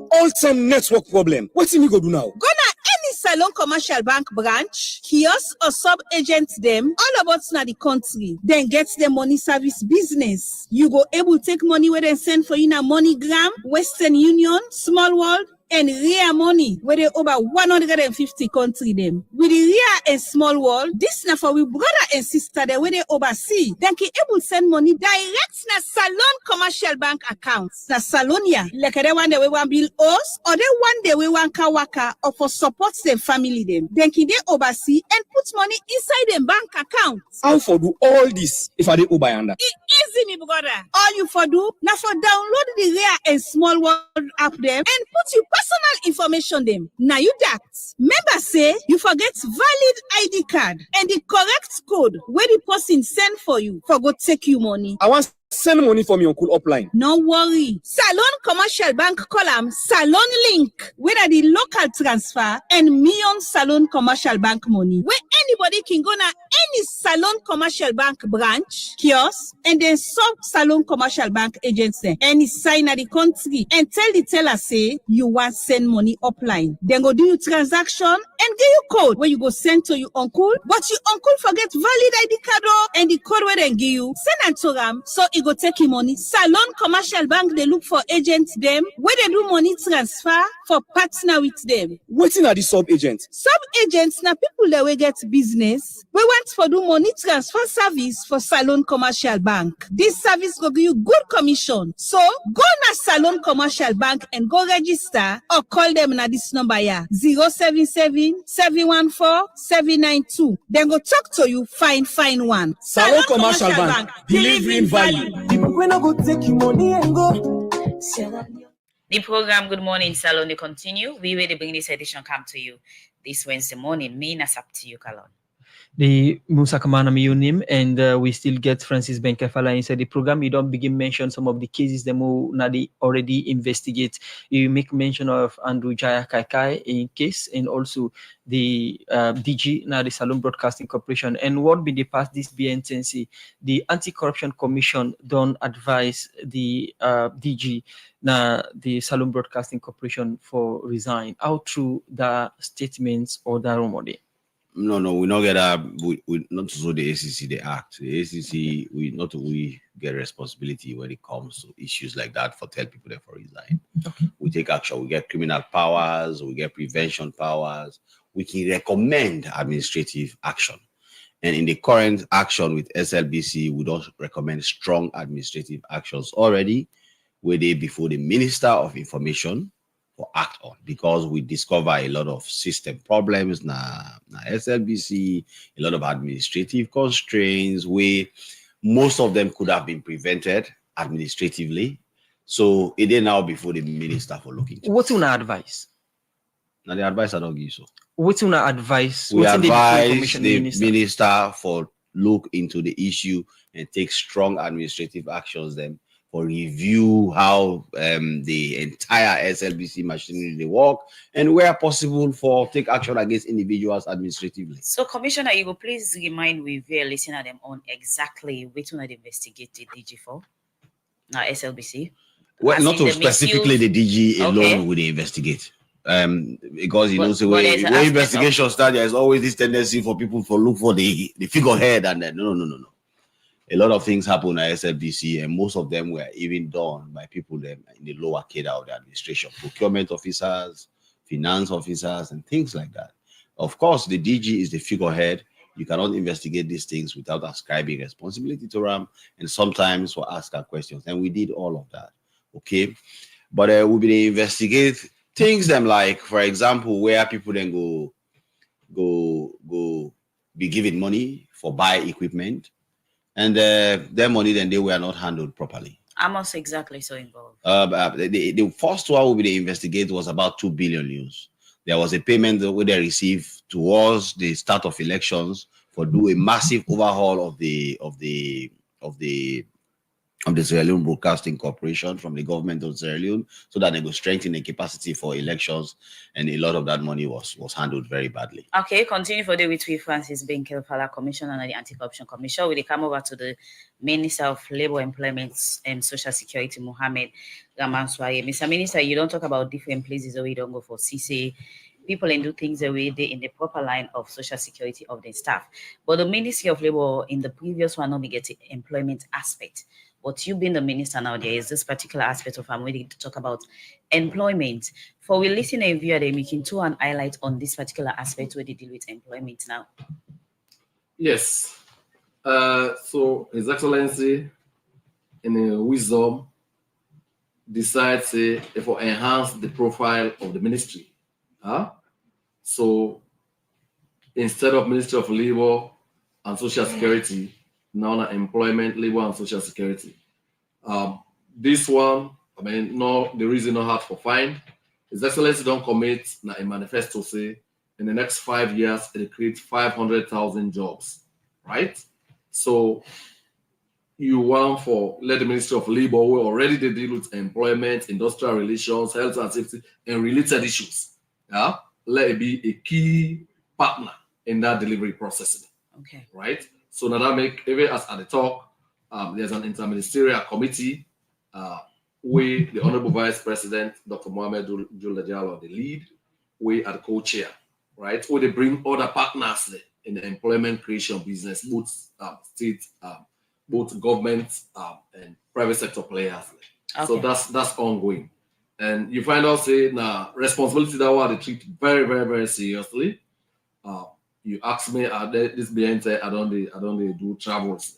All-time network problem. What's me go do now? Go na any Salon Commercial Bank branch, kiosk or sub-agent them, all about na the country. Then get the money service business. You go able take money where they send for you na MoneyGram, Western Union, Small World, and Ria Money, where they over 150 country them. With the Ria and Small World, this na for we brother and sister there where they oversee. Then can able send money direct na Salon Commercial Bank accounts. Na Salonia, like the one that we want bill us, or the one that we want kawaka, or for support them family them. Then can they oversee and put money inside them bank accounts. How for do all this if I dey Ubayanda? Easy, me brother. All you for do, na for download the Ria and Small World app them and put you personal information them. Now you that. Member say you forget valid ID card and the correct code where the person send for you for go take you money. I want send money from your uncle upline. No worry. Salon Commercial Bank column Salon Link, where are the local transfer and Million Salon Commercial Bank money. Where anybody can go na any Salon Commercial Bank branch, kiosk, and then sub Salon Commercial Bank agents there. Any sign at the country and tell the teller say you want send money upline. Then go do your transaction and give you code where you go send to your uncle. But your uncle forget valid ID card and the code where they give you. Send and to them so it go take you money. Salon Commercial Bank they look for agents them where they do money transfer for partner with them. Waiting at the sub agent. Sub agents na people that will get business. We want for do money transfer service for Salon Commercial Bank. This service will give you good commission. So go na Salon Commercial Bank and go register or call them na this number here 077-714-792. Then go talk to you. Find one. Salon Commercial Bank delivering value. The program Good Morning Salon they continue. We will bring this edition come to you this Wednesday morning. Me na up to you, Kalon. the Musa Kamana Miyunim, and we still get Francis Benkefala inside the program. You don't begin mention some of the cases that Nadi already investigate. You make mention of Andrew Jaya Kaikai in case, and also the DG, now the Salon Broadcasting Corporation. And what be the past this BNTNC? The Anti-Corruption Commission don't advise the DG, now the Salon Broadcasting Corporation for resign. How true the statements or the rumor? No, we not get we not so the ACC they act. The ACC we get responsibility when it comes to issues like that for tell people that for resign. Okay. We take action. We get criminal powers. We get prevention powers. We can recommend administrative action. And in the current action with SLBC, we don't recommend strong administrative actions already. Where they before the Minister of Information for act on, because we discover a lot of system problems na SLBC, a lot of administrative constraints where most of them could have been prevented administratively. So it is now before the minister for looking. What's your advice? Now the advice I don't give so. What's your advice? We advise the minister for look into the issue and take strong administrative actions then for review how the entire SLBC machinery they work, and where possible for take action against individuals administratively. So, Commissioner, you will please remind we are listening them on exactly which one they investigated DG for now SLBC. Well, not to specifically the DG alone would they investigate. Because you know, so when investigation start, there is always this tendency for people to look for the figurehead, and then no. A lot of things happen at SFDC, and most of them were even done by people in the lower cadre of the administration, procurement officers, finance officers, and things like that. Of course, the DG is the figurehead. You cannot investigate these things without ascribing responsibility to them, and sometimes we'll ask our questions, and we did all of that. Okay, but we'll be investigate things them like, for example, where people then go be giving money for buy equipment. And their money then they were not handled properly. How much exactly so involved? The first one we investigate was about 2 billion news. There was a payment that they received towards the start of elections for do a massive overhaul of the Sierra Leone Broadcasting Corporation from the government of Sierra Leone, so that they will strengthen the capacity for elections, and a lot of that money was handled very badly. Okay, continue for the with Francis Benkefala, Commissioner and the Anti-Corruption Commission. We come over to the Minister of Labour, Employment and Social Security, Mohammed Ramanswaye. Mr. Minister, you don't talk about different places where we don't go for CC. People and do things the way they in the proper line of social security of the staff. But the Ministry of Labour in the previous one only get the employment aspect. But you being the minister now, there is this particular aspect of I'm ready to talk about employment. For we listen and viewer, they making to an highlight on this particular aspect where they deal with employment now. Yes. So His Excellency, in wisdom, decides for enhance the profile of the ministry. So instead of Ministry of Labour and Social Security, now employment, labor, and social security. This one, I mean, no, the reason not hard for find. His Excellency don't commit a manifesto say in the next 5 years it create 500,000 jobs, right? So you want for let the Ministry of Labour, who already they deal with employment, industrial relations, health and safety, and related issues. Yeah, let it be a key partner in that delivery process. Okay, right. So now that make even as at the talk, there's an interministerial committee where the Honorable Vice President, Dr. Mohamed Julajalo, the lead, we are the co-chair, right? Where they bring other partners in the employment creation business, both state, both government and private sector players. Okay. So that's ongoing. And you find out say now responsibility that one they treat very, very, very seriously. You ask me, this behind I don't do travels.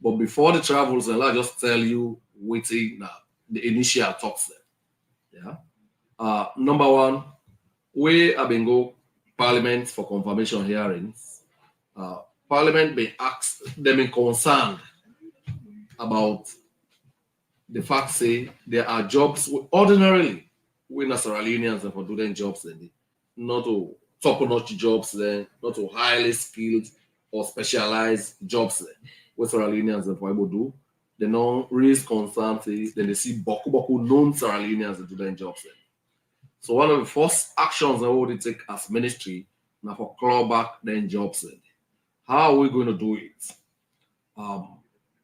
But before the travels, I'll just tell you waiting now the initial talks there. Yeah. Number one, we have been go Parliament for confirmation hearings. Parliament may ask them in concerned about the fact say there are jobs ordinarily we Sierra Leoneans and for doing jobs not to top-notch jobs there, not to highly skilled or specialized jobs there. What Sierra Leoneans and able do, they don't raise concern, then they see boku non-Sierra Leoneans that do their jobs there. So one of the first actions I would take as ministry now for claw back then jobs there. How are we going to do it?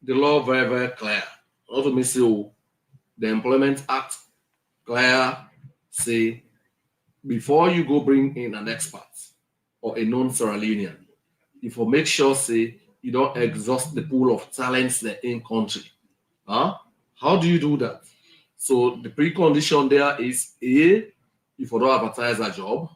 The law very, very clear. Also, the Employment Act clear say before you go bring in an expert or a non-Sierra Leonean, you for make sure say you don't exhaust the pool of talents there in country. How do you do that? So the precondition there is if you don't advertise a job,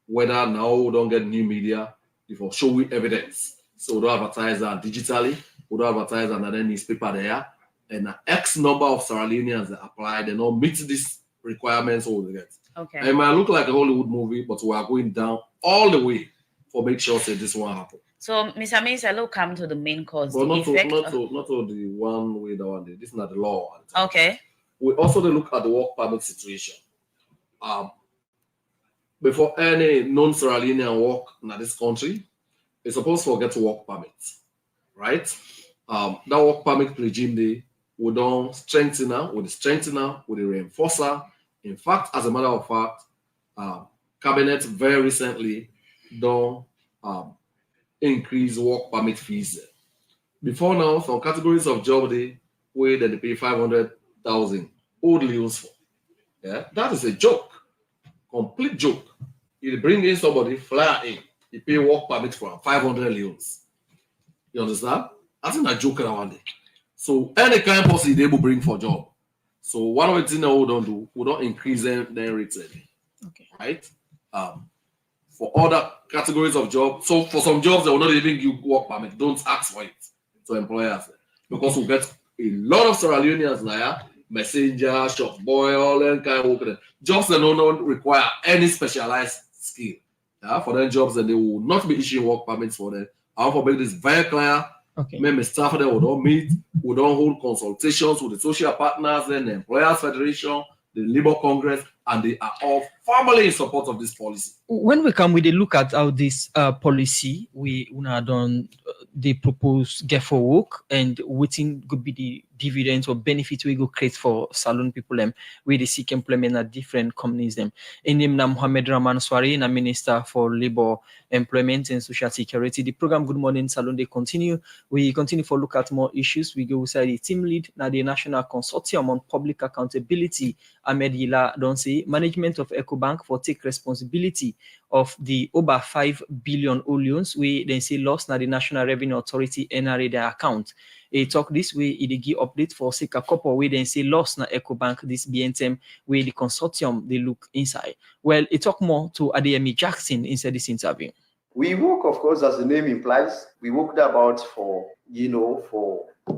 whether now we don't get new media, if you show evidence. So we don't advertise that digitally, we don't advertise another newspaper there, and an X number of Sierra Leoneans that apply, they don't meet these requirements all they get. Okay. It might look like a Hollywood movie, but we are going down all the way for make sure that this won't happen. So, Mr. Minister, let's come to the main cause. But not to the one way, the one day. This is not the law. Okay. We also look at the work permit situation. Before any non-Sierra Leonean work in this country, it's supposed to get work permit, right? That work permit regime, we don't strengthen now, with the strengthener, with the reinforcer. In fact, as a matter of fact, Cabinet very recently don't increase work permit fees. Before now, some categories of job where they pay 500,000 old leons for. Yeah, that is a joke, complete joke. You bring in somebody, fly in, you pay work permit for 500 leons. You understand? That's not a joke around it. So any kind of person they will bring for job. So one of the things that we don't do, we don't increase their rates. Okay. Right? For other categories of jobs, so for some jobs they will not even give work permit. Don't ask for it to employers because we get a lot of Sierra Leoneans there, messenger, shop boy, all that kind of work. Jobs that don't require any specialized skill. Yeah, for them jobs, and they will not be issuing work permits for them. I want to make this very clear. Okay. Maybe staff there will don't meet, we don't hold consultations with the social partners, then the Employers Federation, the Labour Congress, and they are all firmly in support of this policy. When we come with a look at how this policy we done they propose get for work and waiting could be the dividends or benefits we go create for salon people where they seek employment at different companies them. In name Mohammed Rahman Swari, na Minister for Labour, Employment and Social Security. The program Good Morning Salon they continue. We continue for look at more issues. We go inside the team lead now the National Consortium on Public Accountability. Ahmed Yila don't say management of EcoBank for take responsibility of the over 5 billion loans we then say lost now the National Revenue Authority NRA their account. A talk this way it give update for a couple we then say lost na EcoBank this BNTM where the consortium they look inside. Well, it talk more to Adeyemi Jackson inside this interview. We work, of course, as the name implies, we worked about for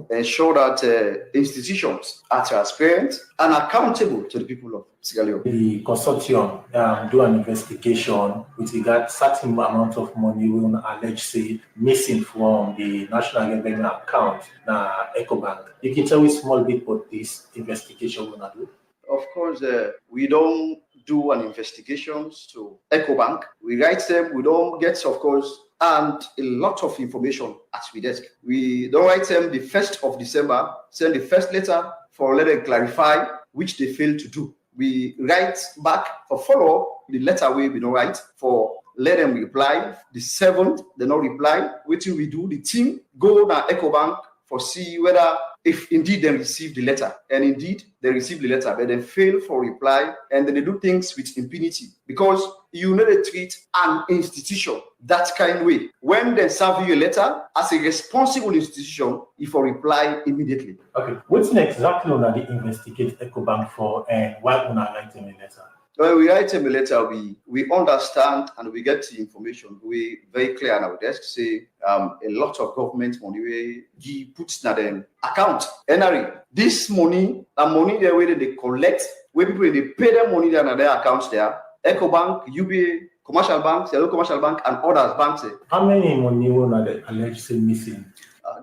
ensure that institutions are transparent and accountable to the people of Sierra Leone. The consortium do an investigation with regard to certain amount of money we allege say missing from the National Revenue account na EcoBank. You can tell me small bit about this investigation we do. Of course, we don't do an investigation to EcoBank. We write them, we don't get, of course, and a lot of information at we desk. We don't write them the 1st of December, send the first letter for let them clarify which they failed to do. We write back for follow-up the letter we don't write for let them reply. The 7th, they don't reply. What we do, the team go to EcoBank for see whether if indeed they receive the letter, and indeed they receive the letter, but they fail for reply, and then they do things with impunity because you need to treat an institution that kind of way. When they serve you a letter as a responsible institution, if you reply immediately. Okay, what's next exactly on the investigate EcoBank for, and why on write them a letter? When we write them a letter, we understand and we get the information. We very clear on our desk say a lot of government money we puts in the account. NRA, this money, money the way that they collect, where people they pay them money there in their accounts there. EcoBank, UBA, commercial banks, Yellow Commercial Bank, and others banks. How many money are the alleged missing?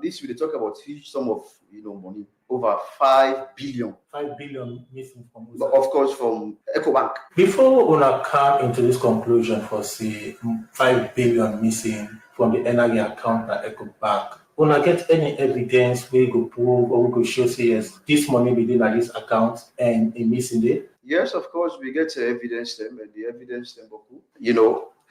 this we talk about huge sum of money, over 5 billion. 5 billion missing from But of course from EcoBank. Before una come into this conclusion for say 5 billion missing from the NRA account at EcoBank, una get any evidence we go prove or we go show say yes, this money within this account and a missing there? Yes, of course, we get evidence them, and the evidence them,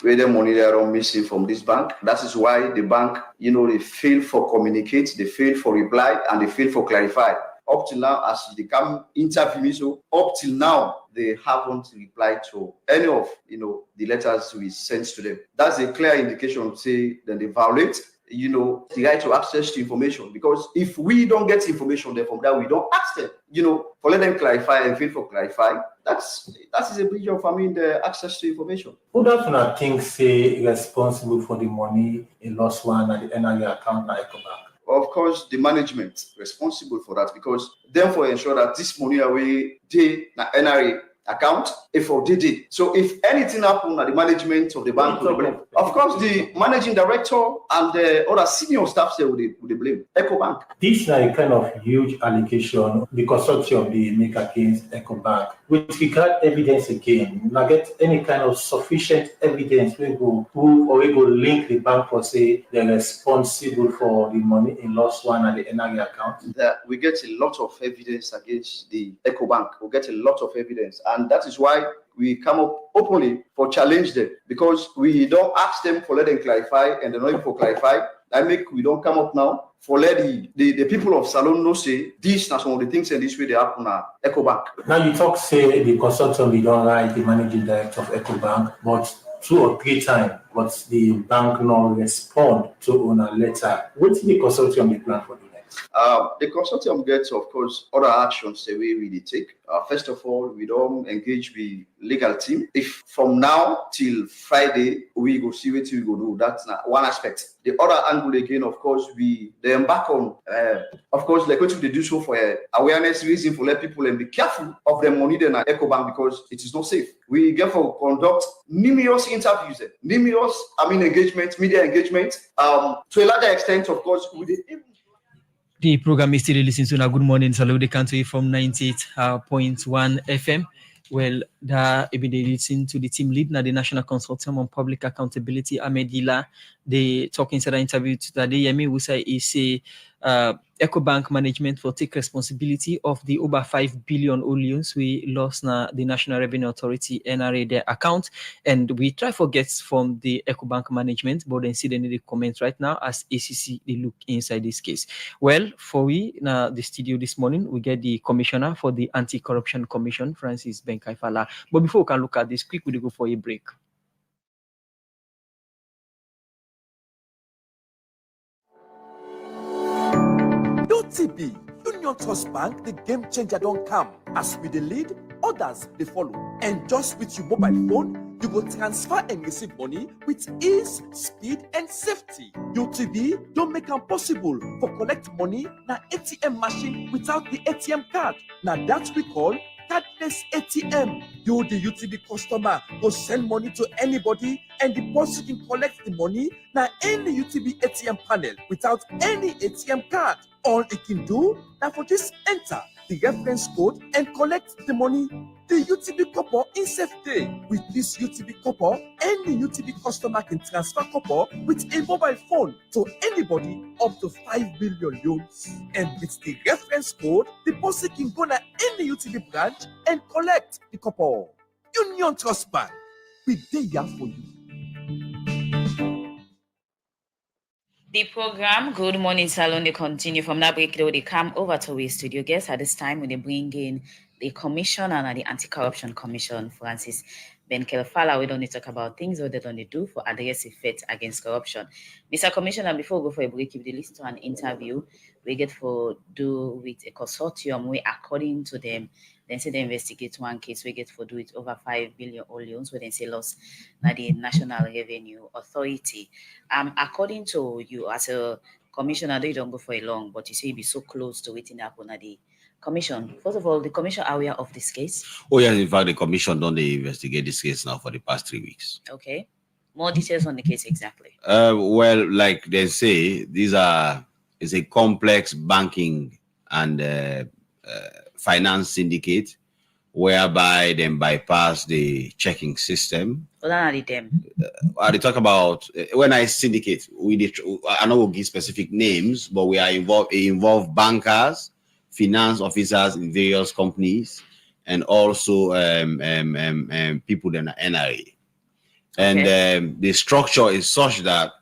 where the money they are missing from this bank. That is why the bank, they fail for communicate, they fail for reply, and they fail for clarify. Up till now, as they come interview me, so up till now, they haven't replied to any of the letters we sent to them. That's a clear indication, say that they violate the right to access to information, because if we don't get information there from that, we don't ask them, for let them clarify and fail for clarify. That is a breach of the access to information. Who does not think say responsible for the money in lost one at the NRA account at EcoBank? Of course, the management responsible for that, because therefore ensure that this money away they na NRA account if for DD. So if anything happen at the management of the bank, of course the managing director and the other senior staff there would blame EcoBank. This is a kind of huge allegation the consortium they make against EcoBank. With regard evidence again, now get any kind of sufficient evidence we go prove or we go link the bank for say they're responsible for the money in lost one at the NRA account. That we get a lot of evidence against the EcoBank. We get a lot of evidence, and that is why we come up openly for challenge them, because we don't ask them for let them clarify, and they're not even for clarify. We don't come up now for let the people of Salone know say these are some of the things and this way they happen at EcoBank. Now you talk say the consultant we don't write the managing director of EcoBank, but 2 or 3 times, but the bank not respond to on a letter. What's the consortium the plan for the next? The consortium gets, of course, other actions the way we take. First of all, we don't engage the legal team. If from now till Friday, we go see what we go do. That's one aspect. The other angle again, of course, they embark on, of course, like what we do so for awareness reason for let people and be careful of their money in EcoBank, because it is not safe. We therefore conduct numerous interviews, engagement, media engagement, to a larger extent, of course, with the program is still listening to now. Good morning, Salute the country from 98.1 FM. Well, that if they listen to the team lead now, the National Consortium on Public Accountability, Ahmedila, they talk inside the interview today. Yemi Wusa is a EcoBank management for take responsibility of the over 5 billion loans we lost na the National Revenue Authority NRA their account, and we try for gets from the EcoBank management, but then see they need to comment right now as ACC they look inside this case. Well, for we now the studio this morning we get the commissioner for the Anti-Corruption Commission, Francis Benkaifala. But before we can look at this, quick we go for a break. TB Union Trust Bank, the game changer don't come. As we the lead, others they follow. And just with your mobile phone, you will transfer and receive money with ease, speed, and safety. UTB don't make it possible for collect money na ATM machine without the ATM card. Now that we call cardless ATM. You, the UTB customer, go send money to anybody and deposit and collect the money na any UTB ATM panel without any ATM card. All it can do now for just enter the reference code and collect the money. The UTB copper in safe day. With this UTB copper, any UTB customer can transfer copper with a mobile phone to anybody up to 5 billion loans. And with the reference code, the person can go to any UTB branch and collect the copper. Union Trust Bank, we there for you. The program Good Morning Salon they continue from that break. They come over to our studio guests at this time when they bring in the commissioner and the Anti-Corruption Commission, Francis Benkaifala. We don't need to talk about things what they don't do for address effect against corruption. Mr. Commissioner, before we go for a break, if they listen to an interview we get for do with a consortium, we according to them, then say they investigate one case, we get for do it over 5 billion loans, where they say lost by the National Revenue Authority. According to you as a commissioner, they don't go for a long, but you say you be so close to waiting happen at the commission. First of all, the commission are aware of this case? Oh yes, in fact, the commission don't they investigate this case now for the past 3 weeks. Okay. More details on the case exactly. Well, like they say, these are is a complex banking and finance syndicate whereby they bypass the checking system. I talk about when I syndicate, I know we'll give specific names, but we are involve bankers, finance officers in various companies, and also people in the NRA. And the structure is such that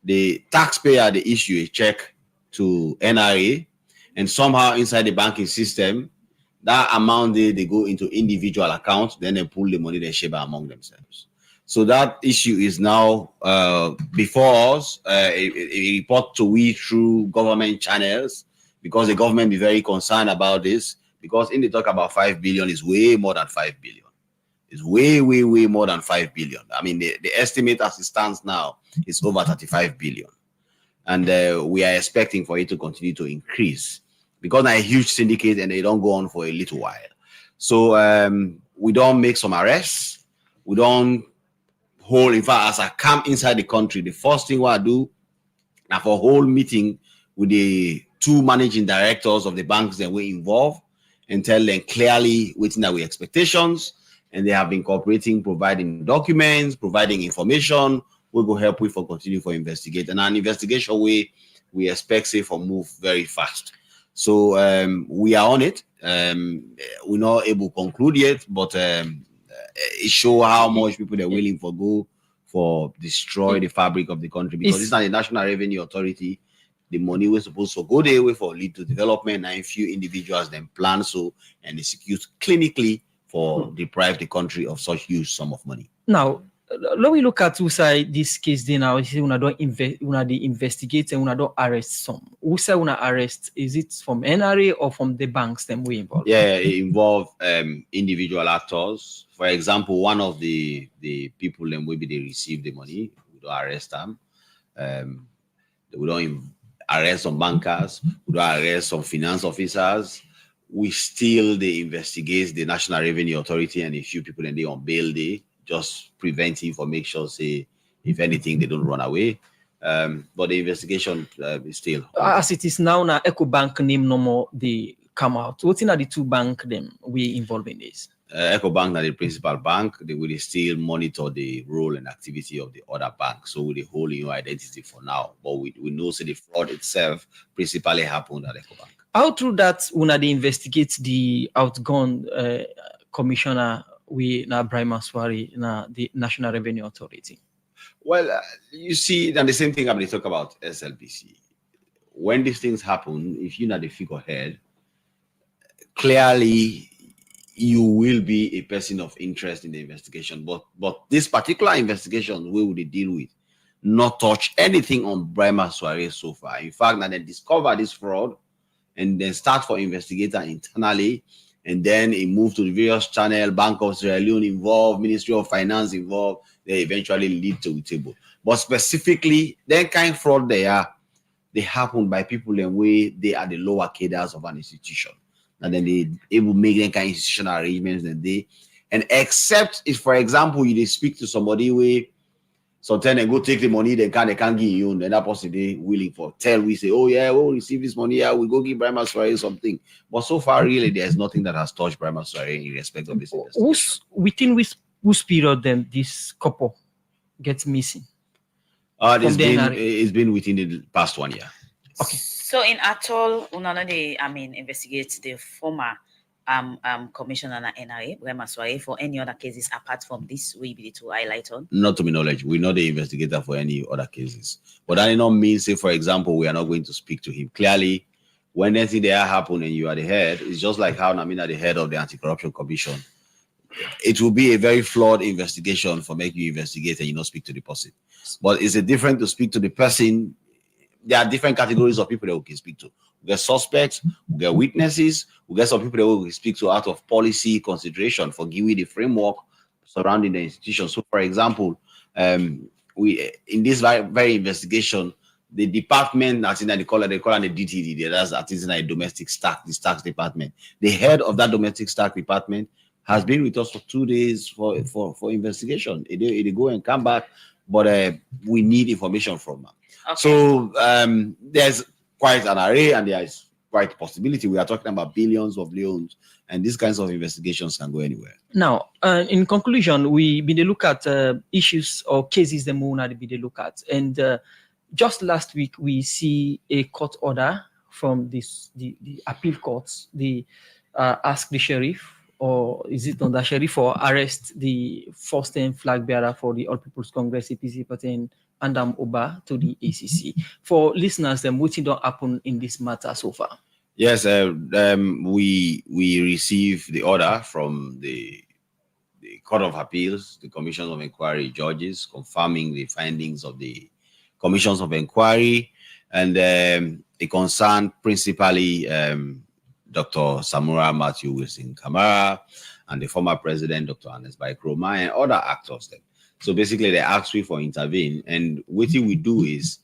the taxpayer they issue a check to NRA, and somehow inside the banking system, that amount they go into individual accounts, then they pull the money, they share among themselves. So that issue is now before us. A report to we through government channels, because the government be very concerned about this, because in the talk about 5 billion is way more than 5 billion. It's way more than 5 billion. I mean, the estimate as it stands now is over 35 billion. And we are expecting for it to continue to increase, because they're a huge syndicate and they don't go on for a little while. So we don't make some arrests. We don't hold. In fact, as I come inside the country, the first thing what I do now for a whole meeting with the two managing directors of the banks that we involve and tell them clearly within our expectations. And they have been cooperating, providing documents, providing information. We will help with for continue for investigate. And an investigation we expect say for move very fast. So we are on it. We're not able to conclude yet, but it shows how much people are willing for go for destroy the fabric of the country, because it's not the National Revenue Authority. The money we're supposed to go there way for lead to development, and a few individuals then plan so and execute clinically for deprive the country of such huge sum of money. Now, let we look at who say this case then now. Say una don't investigate and una don't arrest some. Who say una arrest? Is it from NRA or from the banks them we involve? Yeah, it involve individual actors. For example, one of the people then maybe they receive the money, we don't arrest them. We don't arrest some bankers. We don't arrest some finance officers. We still they investigate the National Revenue Authority and a few people and they on bail they just preventive for make sure say if anything they don't run away. But the investigation is still as it is now. Now EcoBank name no more they come out. What's in the two bank them we involved in this? EcoBank are the principal bank. They will still monitor the role and activity of the other banks. So we the whole new identity for now. But we know say the fraud itself principally happened at EcoBank. How true that when they investigate the outgone commissioner we na Brahma Swari na the National Revenue Authority? Well, you see, then the same thing I'm going to talk about SLBC. When these things happen, if you're not the figurehead, clearly you will be a person of interest in the investigation. But this particular investigation, we will deal with, not touch anything on Brahma Swari so far. In fact, now they discover this fraud and then start for investigator internally, and then it moved to the various channel, Bank of Sierra Leone involved, Ministry of Finance involved, they eventually lead to the table. But specifically, that kind of fraud they happen by people in way they are the lower cadres of an institution. And then they able to make that kind of institutional arrangements and except if, for example, you speak to somebody where sometimes they go take the money, they can't give you, and that person they willing for tell we say, oh yeah, we'll receive this money, yeah, we go give Brahma Swari something. But so far, really, there's nothing that has touched Brahma Swari in respect of this investigation. Within which period then this couple gets missing? It's been within the past 1 year. Okay. So in Atoll, investigate the former commissioner na NRA, Brahma Swari, for any other cases apart from this we be to highlight on? Not to my knowledge. We're not the investigator for any other cases. But that does not mean, say, for example, we are not going to speak to him. Clearly, when anything there happen and you are the head, it's just like how Namina the head of the Anti-Corruption Commission. It will be a very flawed investigation for make you investigate and you not speak to the person. But it's a different to speak to the person. There are different categories of people that we can speak to. We get suspects, we get witnesses, we get some people that we can speak to out of policy consideration for giving the framework surrounding the institution. So, for example, we in this very investigation, the department, I think that they call it the DTD, that's in domestic stack, the tax department. The head of that domestic stack department has been with us for 2 days for investigation. They go and come back, but we need information from them. Okay. So there's quite an array, and there is quite a possibility. We are talking about billions of loans, and these kinds of investigations can go anywhere. Now, in conclusion, we been to look at issues or cases that we want to be to look at, and just last week we see a court order from the appeal courts. They ask the sheriff, or is it on the sheriff, for arrest the first-time flag bearer for the All People's Congress APC party, Andam Oba, to the ACC. For listeners, what don't happen in this matter so far? Yes, we received the order from the Court of Appeals, the Commissions of Inquiry judges, confirming the findings of the Commissions of Inquiry, and it concerned principally Dr. Samura Matthew Wilson Kamara and the former president, Dr. Ernest Bai Kroma, and other actors. So basically, they asked me for intervene, and what we do is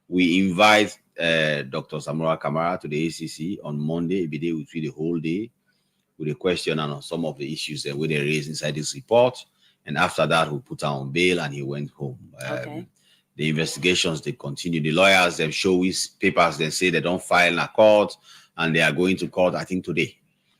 we invite Dr. Samura Kamara to the ACC on Monday. Every day we treat the whole day with a question on some of the issues that they raised inside this report, and after that we put her on bail and he went home. Okay. The investigations, they continue. The lawyers, they show his papers, they say they don't file in a court, and they are going to court, I think, today.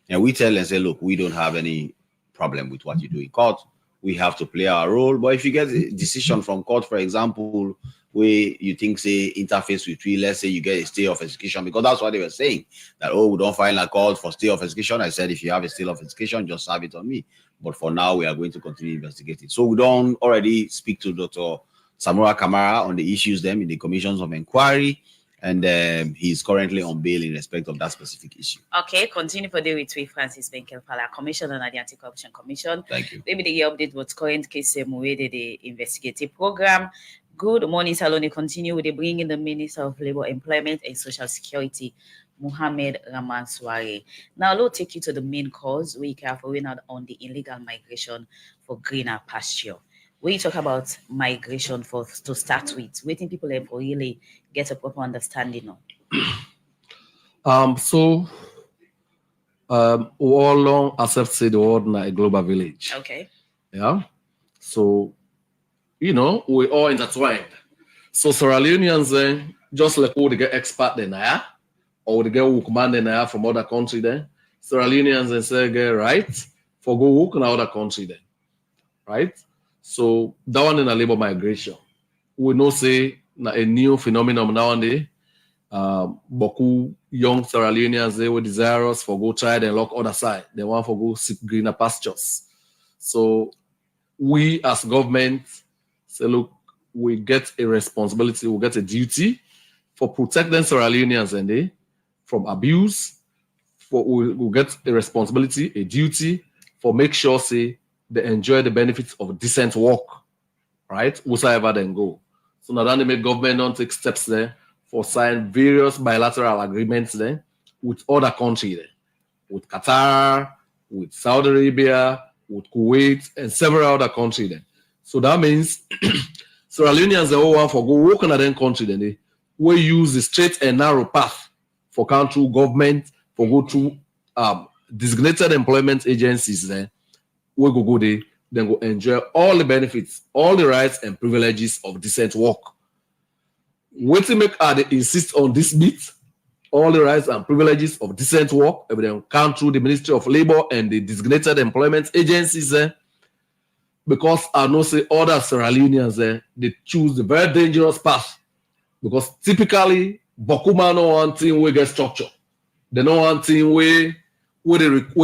And we tell them, say, look, we don't have any problem with what you do in court. We have to play our role. But if you get a decision from court, for example, where you think, say, interface with we, let's say you get a stay of execution, because that's what they were saying, that, oh, we don't file a court for stay of execution. I said, if you have a stay of execution, just serve it on me. But for now, we are going to continue investigating. So we don't already speak to Dr. Samura Kamara on the issues them in the commissions of inquiry, and he's currently on bail in respect of that specific issue. Okay, continue for the with Francis Benkelpala, Commissioner on the Anti-Corruption Commission. Thank you. Maybe the update what's current case the investigative program. Good morning, Saloni. Continue with the bringing the Minister of Labor, Employment and Social Security, Mohamed Rahman Sware. Now, I'll take you to the main cause we can following out on the illegal migration for greener pasture. We talk about migration to start with, waiting people have really get a proper understanding of. We all long accept say the world na a global village. Okay. Yeah. So, we all intertwined. So Sierra Leoneans just like they get expert there, or they get workman there from other country then. Sierra Leoneans say get right for go work in other country then. Right? So that one in a labor migration. We know say na a new phenomenon nowadays. Beaucoup young Sierra Leoneans they were desirous for go try and lock other side. They want for go seek greener pastures. So we as government say, look, we get a responsibility, we get a duty for protecting Sierra Leoneans and they from abuse. We get a responsibility, a duty for make sure say they enjoy the benefits of decent work, right? Whosoever then go. So now that they make government don't take steps there for sign various bilateral agreements there with other countries there, with Qatar, with Saudi Arabia, with Kuwait, and several other countries there. So that means Sierra Leoneans they all want for go work in another country then they will use the straight and narrow path for country government for go to designated employment agencies there. We go there, then go enjoy all the benefits, all the rights and privileges of decent work. What to make they insist on this bit, all the rights and privileges of decent work, and then come through the Ministry of Labor and the designated employment agencies because I know say other Sierra Leoneans they choose the very dangerous path because typically Bokuma no one thing we get structure, they no one thing we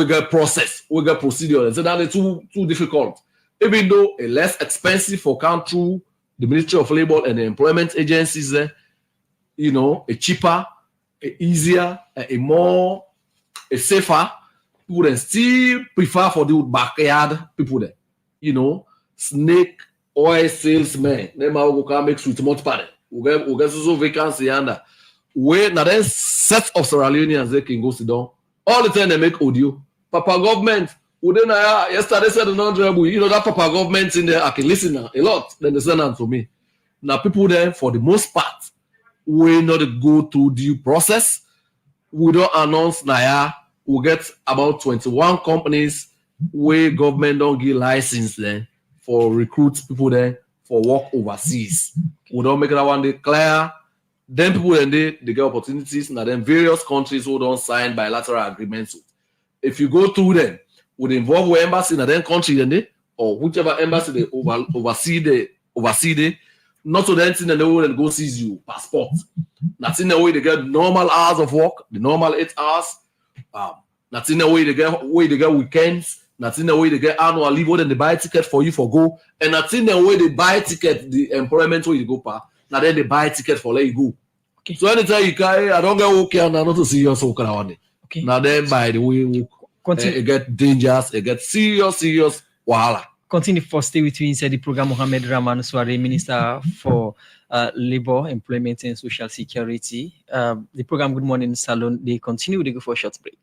get process, we get procedure. So that is too difficult. Even though a less expensive for come through the Ministry of Labor and the employment agencies, a cheaper, a easier, a safer, people then still prefer for the backyard people there. Snake oil salesmen, they might make sweet much party. We get so vacancy under. Where now then set of Sierra Leoneans they can go sit down. All the time they make audio. Papa government, yesterday said that Papa government in there, I can listen now a lot. Then they send them to me. Now people there, for the most part, we not go through due process. We don't announce now. We get about 21 companies where government don't give license there for recruit people there for work overseas. We don't make that one day clear. Then people then they get opportunities. Now then various countries who don't sign bilateral agreements with. If you go through them, would involve the embassy in that country then they, or whichever embassy they oversee they, not to the thing that they will go seize you passport. That's in the way they get normal hours of work, the normal 8 hours. That's in the way they get weekends. That's in the way they get annual leave, then they buy a ticket for you for go. And that's in the way they buy ticket, the employment where you go pa. Now then they buy a ticket for let you go. Okay. So anytime you can, I don't get okay and I not to see your so kind. Okay. Now then by the way, it get dangerous, it get serious wahala. Continue for stay with you inside the program. Mohamed Rahman Suare, Minister for Labor, Employment and Social Security. The program Good Morning Salon, they continue, they go for a short break.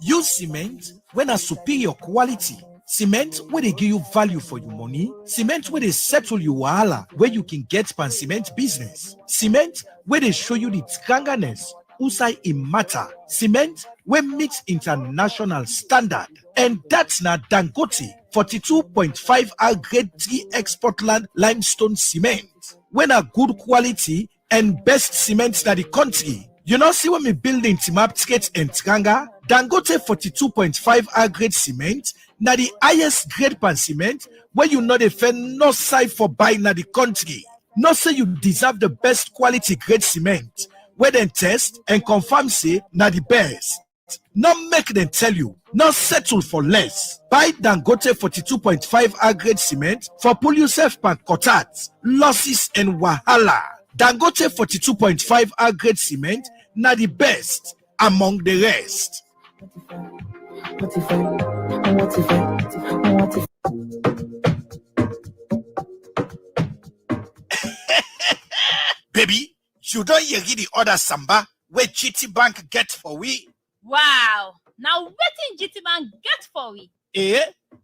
Use cement when a superior quality. Cement where they give you value for your money. Cement where they settle your wahala, where you can get pan cement business. Cement where they show you the strangeness. Usai in matter. Cement where meets international standard. And that's not Dangote 42.5 R grade 3 export land limestone cement. When a good quality and best cement that the country. You know, see when me building Timap Tickets and Tranga, Dangote 42.5 R grade cement, na the highest grade pan cement, where you know the fan no side for buying na the country. No say you deserve the best quality grade cement, where then test and confirm say na the best. Not make them tell you, not settle for less. Buy Dangote 42.5 R grade cement for pull yourself pan kotat, losses and wahala. Dangote 42.5 R grade cement, na the best among the rest. Baby, you don't hear the other samba where GT Bank get for we? Wow, now what in GT Bank get for we?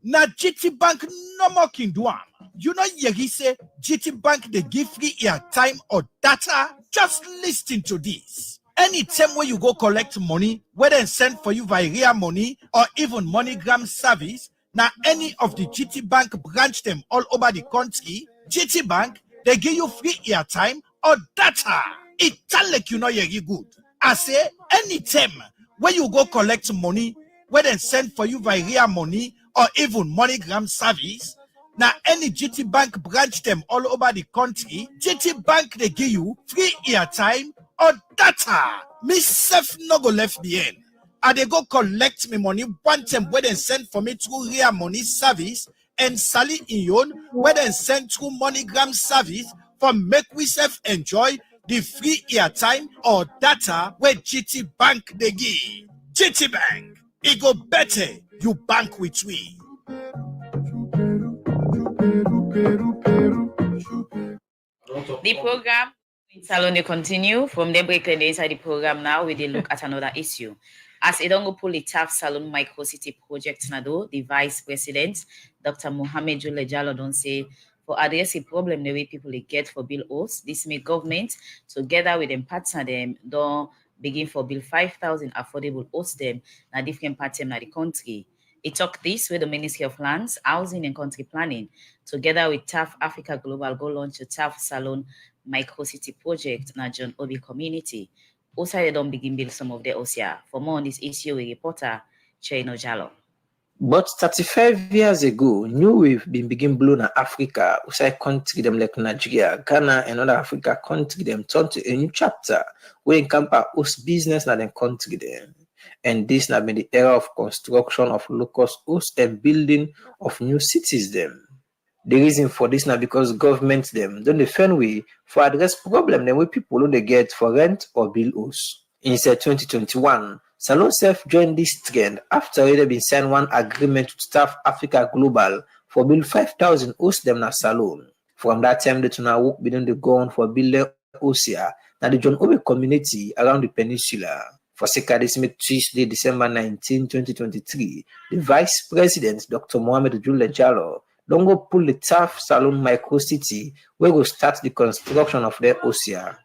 Na GT Bank no more can do am. You know he say GT Bank they give free airtime or data? Just listen to this. Anytime where you go collect money, whether send for you via money or even MoneyGram service, now any of the GT Bank branch them all over the country, GT Bank, they give you free airtime or data. It tell like you know you're good. I say anytime where you go collect money, whether send for you via money or even MoneyGram service, now any GT Bank branch them all over the country, GT Bank they give you free airtime or data. Me self no go left behind. And they go collect me money one time where they send for me through real money service and Sally Ion where they send through MoneyGram service for make we self enjoy the free airtime or data where GT Bank they give. GT Bank, it go better you bank with we. The program Salon they continue from the break and inside the program now we look at another issue. As Edongo Puli Taf Salon Micro City Project Nado, the Vice President, Dr. Mohamed Jalo don't say for address the problem the way people they get for bill O's, this make government together with them partner them don't begin for bill 5,000 affordable O's them na different parts in the country. It took this with the Ministry of Lands, Housing and Country Planning, together with TAF Africa Global, go launch the TAF Salon Micro City Project in a John Obi community. Also, they don't begin build some of the OCR. For more on this issue, we reporter Chino Jalo. But 35 years ago, new wave been begin blown in Africa. Outside country them like Nigeria, Ghana, and other Africa country them turn to a new chapter where encompass host business na them country them. And this now been the era of construction of low-cost hosts and building of new cities them. The reason for this now because government them don't defend way for address problem them where people don't get for rent or build hosts. In 2021, Salon Self joined this trend after they been signed one agreement with Staff Africa Global for build 5,000 hosts them na Salon. From that time, they now work within the ground for building OCR na the John Obi community around the peninsula. For Sekadisme Tuesday, December 19, 2023, the Vice President, Dr. Mohamed Jalo, don't go pull the TAF Salon Micro City where we start the construction of their OCR.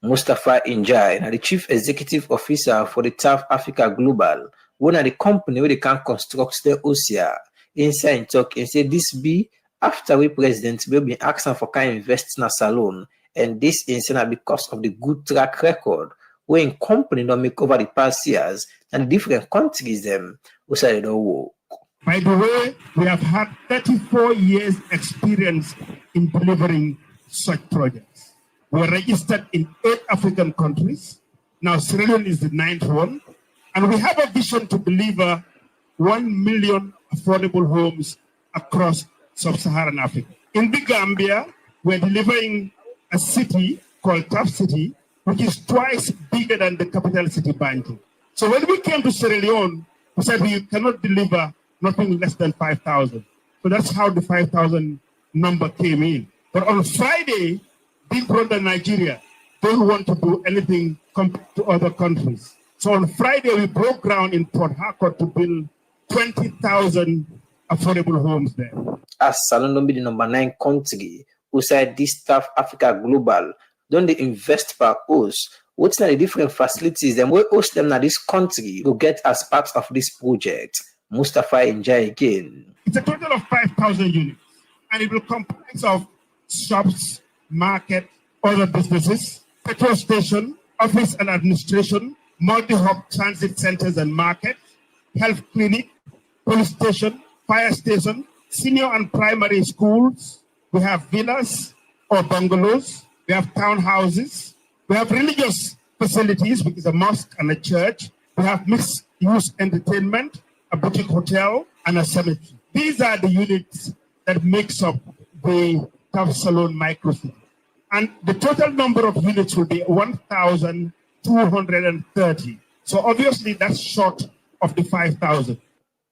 Mustafa Injai, the Chief Executive Officer for the TAF Africa Global, one of the company where they can construct their OCR. inside talk and say this be after we president will be asking for kind invest in a salon, and this is because of the good track record when company don't make over the past years and different countries them outside the world. By the way, we have had 34 years experience in delivering such projects. We are registered in 8 African countries. Now Sierra Leone is the 9th one. And we have a vision to deliver 1 million affordable homes across sub-Saharan Africa. In the Gambia, we're delivering a city called Tough City, which is twice bigger than the capital city, Banjul. So when we came to Sierra Leone, we said we cannot deliver nothing less than 5,000. So that's how the 5,000 number came in. But on Friday, Big Brother Nigeria don't want to do anything compared to other countries. So on Friday, we broke ground in Port Harcourt to build 20,000 affordable homes there. As Salon don't be the number 9 country outside this South Africa Global, don't they invest per host? What's the different facilities them we host them in this country to get as part of this project? Mustafa enjoy again. It's a total of 5,000 units, and it will comprise of shops, market, other businesses, petrol station, office and administration, multi-hub transit centers and markets, health clinic, police station, fire station, senior and primary schools. We have villas or bungalows. We have townhouses. We have religious facilities, which is a mosque and a church. We have mixed-use entertainment, a boutique hotel, and a cemetery. These are the units that makes up the Tough Salon microcity. And the total number of units will be 1,230. So obviously that's short of the 5,000.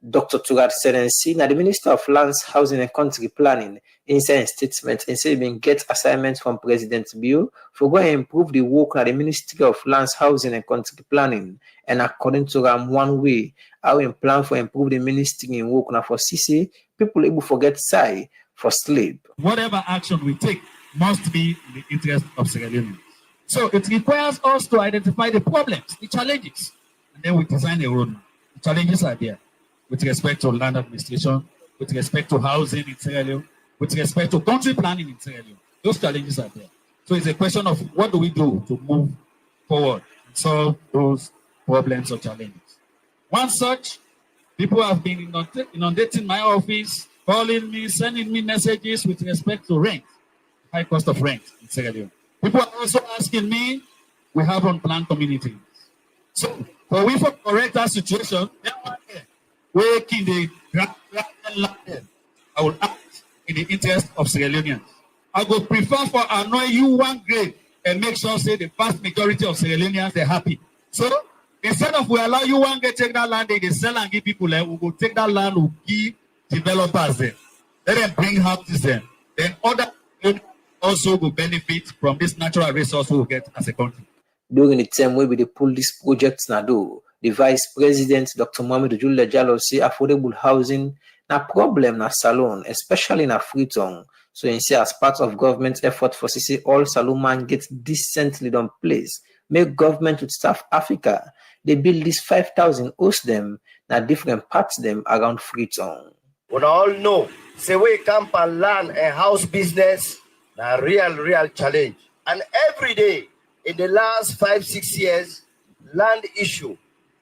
Dr. Turat Senensi, now the Minister of Lands, Housing and Country Planning, inside a statement and said he get assignments from President Bill for go and improve the work at the Ministry of Lands, Housing and Country Planning. And according to Ram one way, how we plan for improve the ministry in work now for CC, people able to forget Sai for sleep. Whatever action we take must be in the interest of Sierra Leone. So it requires us to identify the problems, the challenges, and then we design a roadmap. The challenges are there with respect to land administration, with respect to housing in Sierra Leone, with respect to country planning in Sierra Leone. Those challenges are there. So it's a question of what do we do to move forward and solve those problems or challenges. One such, people have been inundating my office, calling me, sending me messages with respect to rent, high cost of rent in Sierra Leone. People are also asking me, we have unplanned communities. So for we to correct that situation, working the land, I will act in the interest of Sierra Leoneans. I would prefer for annoy you one grade and make sure say the vast majority of Sierra Leoneans they're happy. So instead of we allow you one grade take that land, they sell and give people, we will take that land, we'll give developers them. Let them bring houses them. Then other also will benefit from this natural resource we will get as a country. During the time where we pull this project now do, the Vice President, Dr. Mohamed Julia Jallo, say affordable housing na problem na Salon, especially na Freetown. So he say as part of government effort for CC all Salon man get decently done place. Make government with South Africa, they build this 5,000 host them na different parts them around Freetown. We all know, say we camp and land and house business na real challenge. And every day in the last 5-6 years, land issue,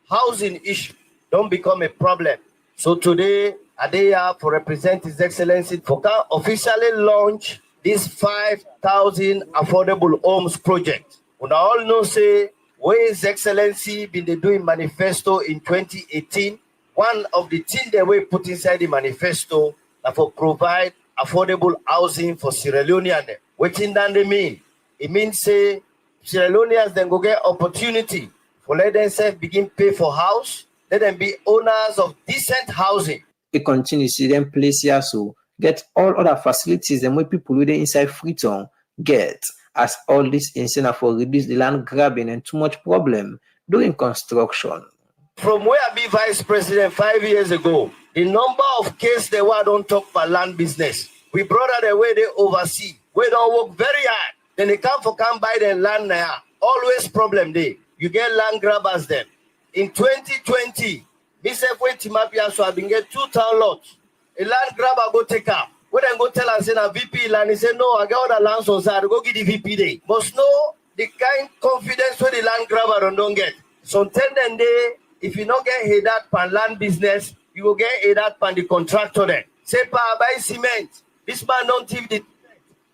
housing issue don't become a problem. So today, I here for represent His Excellency for officially launch this 5,000 affordable homes project. We all know say where His Excellency been doing manifesto in 2018. One of the things that we put inside the manifesto that for provide affordable housing for Sierra Leoneans. What does that mean? It means say Sierra Leoneans then go get opportunity for let themselves begin pay for house, let them be owners of decent housing. It continues to then place here so get all other facilities and where people within inside Freetown get as all this incentive for reduce the land grabbing and too much problem during construction. From where I be vice president 5 years ago, the number of cases they were don't talk about land business. We brought out the way they oversee, we don't work very hard. Then they come buy the land now. Always problem there. You get land grabbers then. In 2020, myself went to Timapia, so I've been get 2 town lots. A land grabber go take up. When I go tell and say na VP land, he say no, I got all the lands on side. Go give the VP day. Must know the kind confidence where the land grabber don't get. So tell them they, if you not get head that pan land business, you will get head that pan the contractor then. Say pa buy cement. This man don't thief the.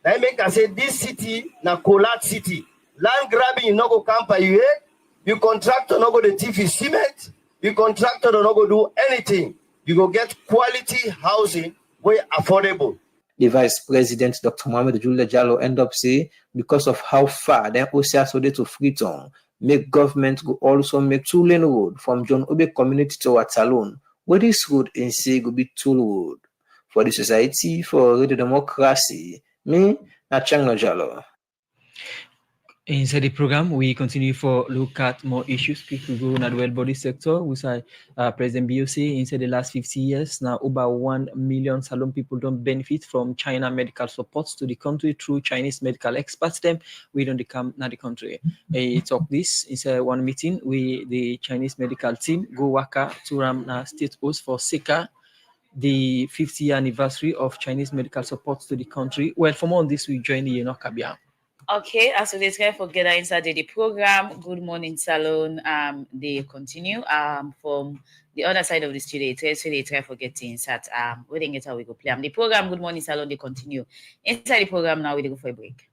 I make I say this city na collapse city. Land grabbing you not go camp you eh? You contractor not go the thief is cement. You contractor don't go do anything. You go get quality housing where affordable. The Vice President, Dr. Mohamed Julia Jallo, end up say because of how far the OCR so to Freetown, make government go also make 2-lane road from John Obe community to Watalone, where this road in say go be 2 road. For the Society for Radio Democracy, me, Nachangno Jallo. Inside the program, we continue for look at more issues. People go in the well body sector. We say President BOC inside the last 50 years now over 1 million Salon people don't benefit from China medical support to the country through Chinese medical experts. Them we don't come na the country. Talk this inside one meeting with the Chinese medical team go waka to Ram State House for SECA, the 50th anniversary of Chinese medical support to the country. Well, for more on this, we join the Kabia. Okay, as we try for get inside the program, Good Morning Salon, they continue from the other side of the studio. So they try for getting inside. We didn't get how we go play. The program Good Morning Salon, they continue. Inside the program now, we go for a break.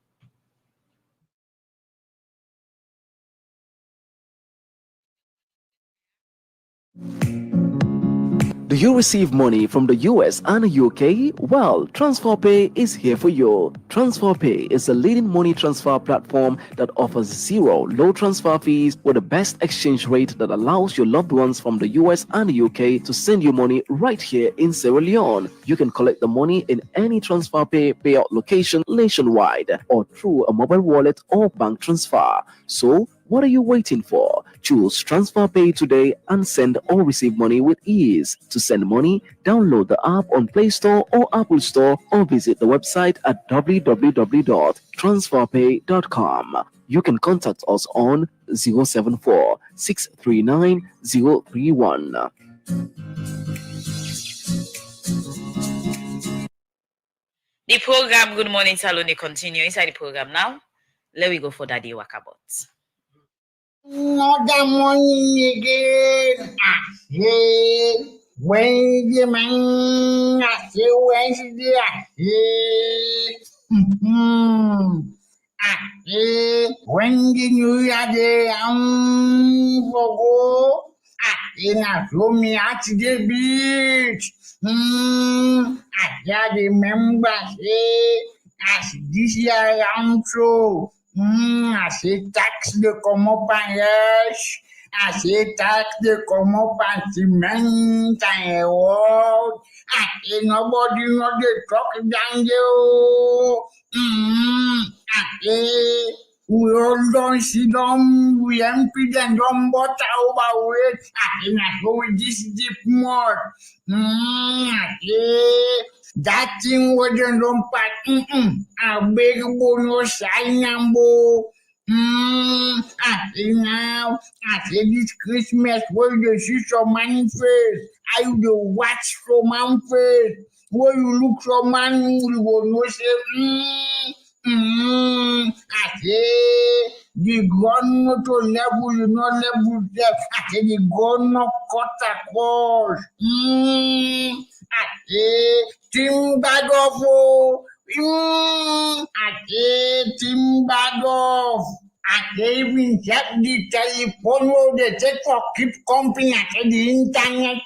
Do you receive money from the US and UK? Well, TransferPay is here for you. TransferPay is a leading money transfer platform that offers zero low transfer fees with the best exchange rate that allows your loved ones from the US and UK to send you money right here in Sierra Leone. You can collect the money in any TransferPay payout location nationwide or through a mobile wallet or bank transfer. So, what are you waiting for? Choose TransferPay today and send or receive money with ease. To send money, download the app on Play Store or Apple Store or visit the website at www.transferpay.com. You can contact us on 074 639 031. The program Good Morning Salon they continue inside the program now. Let we go for Daddy Wakabots. Not the money again. Hey, when the man, say Wednesday, when the new year day, for go, in a show me at the beach. I remember, say, as this year I'm through. I say tax de come up and yes. I say tax de come up and cement and world. I say nobody know they talk down you. I say we all don't sit down, we empty them don't butter over it. I say not go with this deep mud. I say that thing wasn't on pack. A big bonus sign number. I say now, I say this Christmas, where you see some man face, I will watch from man face. Where you look from man, you will know say, I say, the gun not to level, you know, level there. I say, the gun not cut across. I say, Tim bag off, I say, Tim bag off. I even check the telephone where they take for keep company. I say, the internet.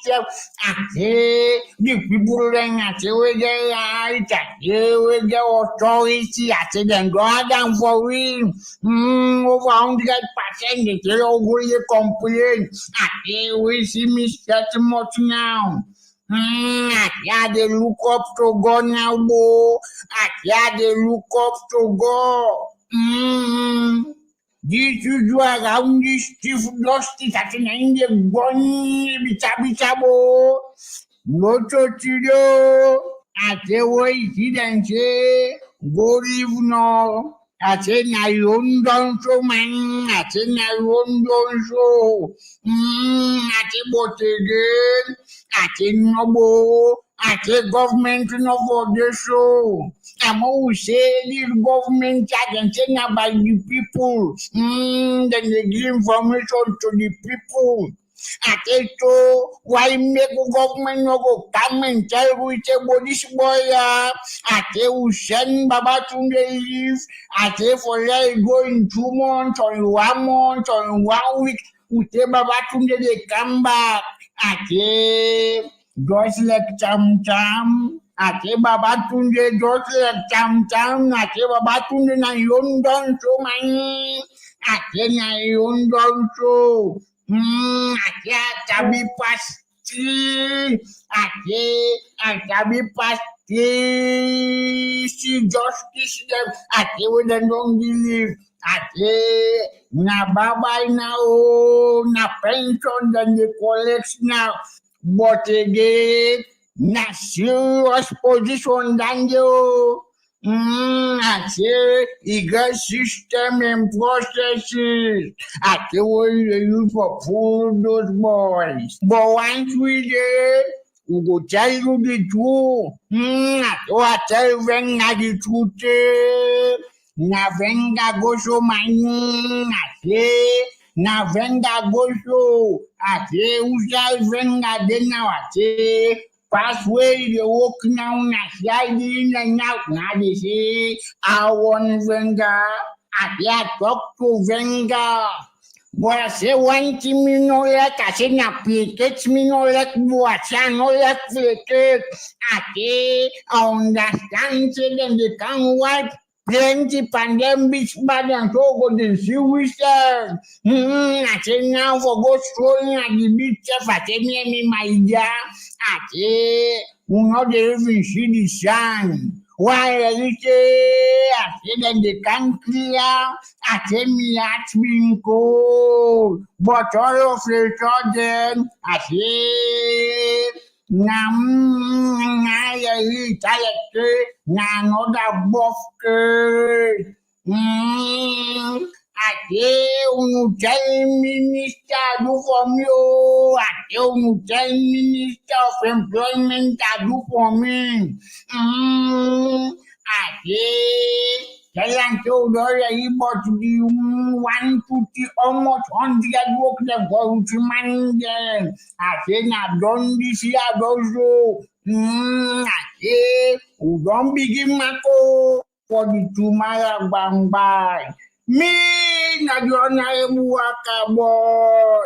I say, the people then, I say, where they are, I say, where the authority. I say, then go down for real. Over 100%, they say, oh, will you complain? I say, we see me set much now. Yeah, they look up to God now, boy. Yeah, they look up to God. This is why around this stiff dusty that in the bunny bitabo. No to you. I say, what is it and say, go live now. I say, now you don't so man. I say, now you don't so. I say, but again. I say, no, Ake government no for the show. I'm always say this government agency by the people. Then they give information to the people. Ake so why make government no go come and tell we say this boy Ake will send Baba to leave. Ake for let it go in 2 months or in 1 month or in 1 week. We say Baba to they come back. Ake just like cham. Ake Baba Tunde just like cham. Ake Baba Tunde na yondon so man. Ake na yondon so. Ake atabi pasti. Ake atabi pasti. See justice them. Ake when they don't believe. Ake na baba now na pension then they collect now. But again, na serious position than you. I say, you got system and processes. I say, what you use for food those boys. But once we there, we go tell you the truth. I tell you when na the truth. Na venga go show money. I say, na venga go show. I say, usa venga de now. I say, pathway the walk now. Na sliding and out. Now they say, I want venga. I say, talk to venga. Boy, I say one thing me no like. I say na picket me no like. Boy, I say no like picket. I say I understand. Say them they can't wipe. Plenty pandemic bad and so go the see we say. I say now for go strolling at the beach. I say me my dear. I say we not even see the sun. Why you say? I say that they can't clear. I say me heart's been cold. But all of a sudden, I say. Na ya itayake na another buff. Ake unu tell minister do for me oh. Ake unu tell minister of employment do for me. Ake tell and told already but the 150 almost 100 work them for man them. I say na done this year also. Ake we don't begin mako for the tomorrow bang bang. Me na the honorable worker boy.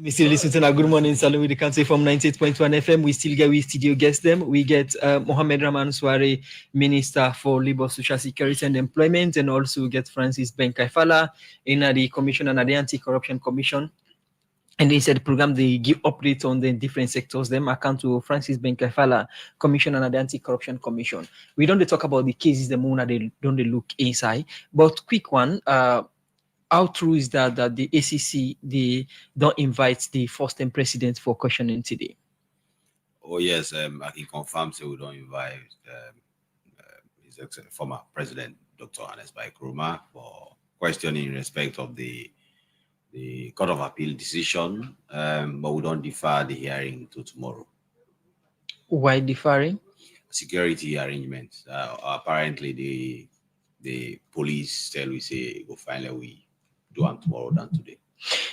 We still listen to our Good Morning Salon with the country from 98.1 FM. We still get studio guests them. We get Mohamed Rahman Sware, Minister for Labour, Social Security and Employment, and also get Francis Benkaifala in the Commission and the Anti-Corruption Commission. And they said the program they give updates on the different sectors. Them account to Francis Benkaifala, Commission and the Anti-Corruption Commission. We don't talk about the cases the moon they don't look inside. But quick one, how true is that the ACC they don't invite the first-time president for questioning today? Oh yes, I can confirm. So we don't invite his former president, Dr. Hannes Baikroma, for questioning in respect of the Court of Appeal decision, but we don't defer the hearing to tomorrow. Why deferring? Security arrangements. Apparently, the police tell we say go finally we do on tomorrow than today.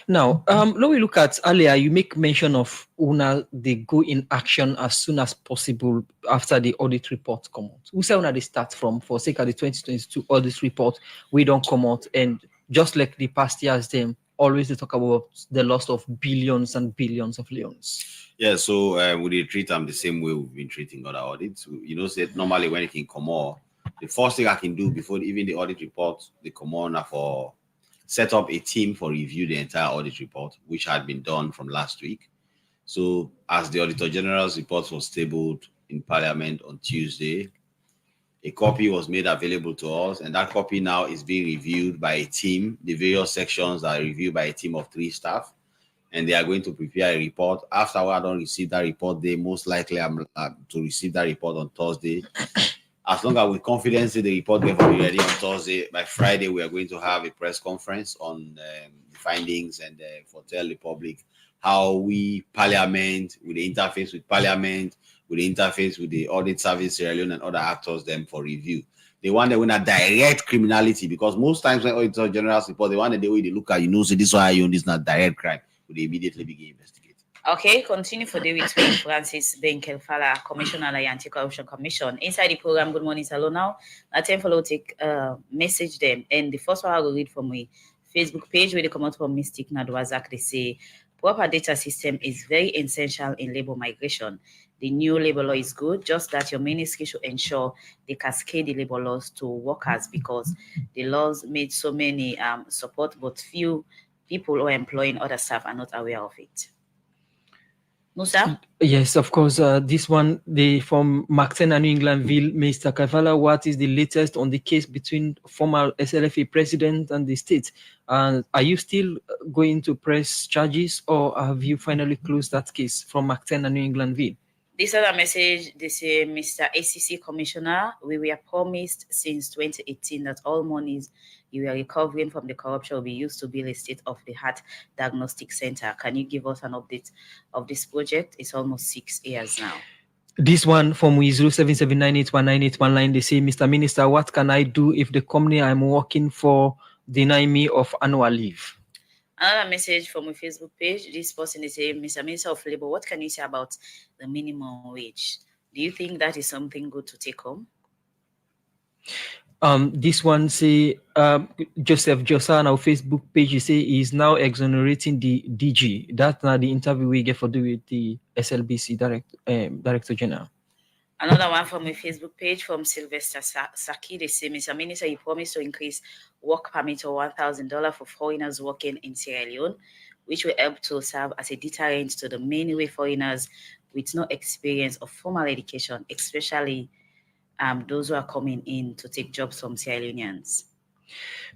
Now, let me look at earlier. You make mention of UNA. They go in action as soon as possible after the audit report come out. We say UNA they start from for sake of the 2022 audit report. We don't come out, and just like the past years, them always they talk about the loss of billions and billions of loans. Yeah, so we treat them the same way we've been treating other audits. You know, say normally when it can come out, the first thing I can do before even the audit report, they come on for set up a team for review the entire audit report, which had been done from last week. So as the Auditor General's report was tabled in Parliament on Tuesday, a copy was made available to us, and that copy now is being reviewed by a team. The various sections are reviewed by a team of 3 staff, and they are going to prepare a report. After I don't receive that report, they most likely am to receive that report on Thursday. As long as with confidence the report will be ready on Thursday, by Friday we are going to have a press conference on the findings and for tell the public how we parliament, with the interface with parliament, with the interface with the audit service, Sierra Leone and other actors them for review. They want to win a direct criminality, because most times when auditor generals report, they want the way they look at, so this why you this not direct crime. They immediately begin investigating. Okay, continue for the with Francis Benkelfala, Commissioner of the Anti-Corruption Commission. Inside the program, Good Morning Salon now. I tell follow take message them. And the first one I will read from my Facebook page where they come out from Mystic Nadwazak. They say proper data system is very essential in labor migration. The new labor law is good, just that your ministry should ensure they cascade the labor laws to workers, because the laws made so many support, but few people who are employing other staff are not aware of it. Musa? Yes, of course. This one, from Macten and New Englandville, Mr. Kavala, what is the latest on the case between former SLFA president and the state? And are you still going to press charges, or have you finally closed that case from Macten and New Englandville? This other message, they say, Mr. ACC Commissioner, we were promised since 2018 that all monies you are recovering from the corruption will be used to build a state-of-the-art diagnostic center. Can you give us an update of this project? It's almost 6 years now. This one from 0779819819, they say, Mr. Minister, what can I do if the company I'm working for deny me of annual leave? Another message from a Facebook page. This person is saying, Mr. Minister of Labor, what can you say about the minimum wage? Do you think that is something good to take home? This one say, Joseph Josa on our Facebook page, you say he is now exonerating the DG. That's not the interview we get for do with the SLBC Director General. Another one from a Facebook page from Sylvester Saki. They say, Mr. Minister, you promised to increase work permit to $1,000 for foreigners working in Sierra Leone, which will help to serve as a deterrent to the many way foreigners with no experience of formal education, especially those who are coming in to take jobs from Sierra Leoneans.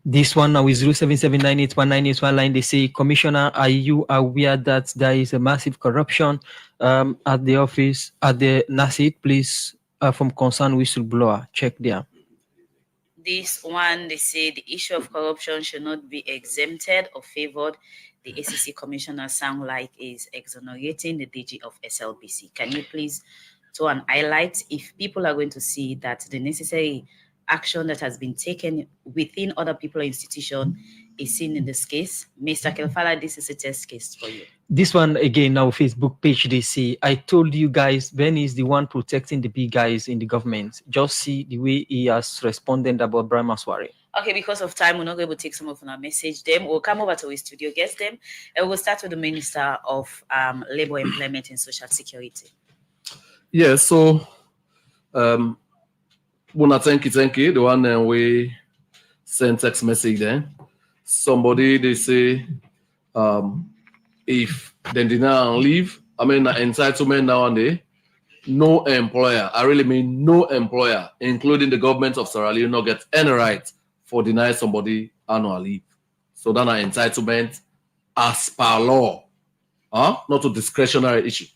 This one now is 0779819819. They say, Commissioner, are you aware that there is a massive corruption at the office, at the NACID? Please, from concerned whistleblower, check there. This one, they say the issue of corruption should not be exempted or favored. The ACC Commissioner sound like is exonerating the DG of SLBC. Can you please do an highlight if people are going to see that the necessary action that has been taken within other people or institution is seen in this case? Mr. Kelfala, this is a test case for you. This one again, now Facebook page, they say, I told you guys, Ben is the one protecting the big guys in the government. Just see the way he has responded about Brahma Swari. Okay, because of time, we're not going to take some of our message them. We'll come over to our studio, guest them, and we'll start with the Minister of Labor, Employment and Social Security. Yeah, so wanna thank you. The one we sent text message there. Somebody they say if they deny leave, I mean entitlement nowadays, no employer, I really mean no employer, including the government of Sierra Leone, not get any right for deny somebody annual leave. So that's an entitlement as per law, not a discretionary issue.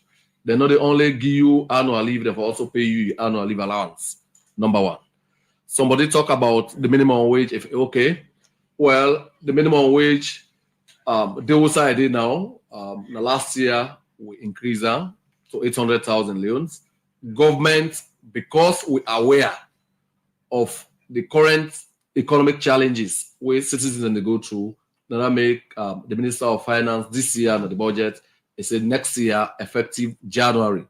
They not only give you annual leave, they also pay you annual leave allowance. Number one. Somebody talk about the minimum wage. If okay, well, the minimum wage, they also I did now. The last year we increased to 800,000 leones. Government, because we are aware of the current economic challenges where citizens they go through, then I make the Minister of Finance this year and the budget. They said next year, effective January,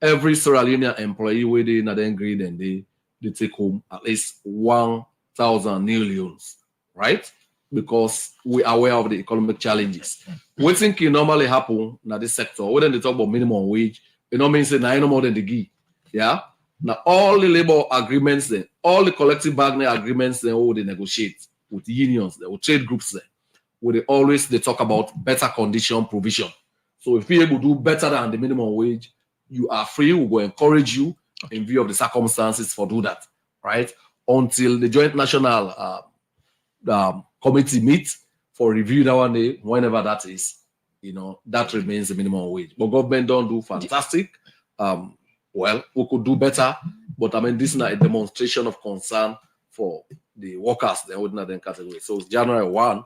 every Sierra Leonean employee within the grade and they take home at least 1,000 new leones, right? Because we are aware of the economic challenges. We think it normally happen in this sector. When they talk about minimum wage, it don't mean say no more than the give. Yeah. Now all the labor agreements then, all the collective bargaining agreements then, they negotiate with the unions, with trade groups there, where they talk about better condition provision. So if you're able to do better than the minimum wage, you are free. We will encourage you in view of the circumstances for do that, right? Until the Joint National Committee meets for review that one day, whenever that is, that remains the minimum wage. But government don't do fantastic. Well, we could do better, but I mean, this is not a demonstration of concern for the workers, they wouldn't have category. So it's January 1,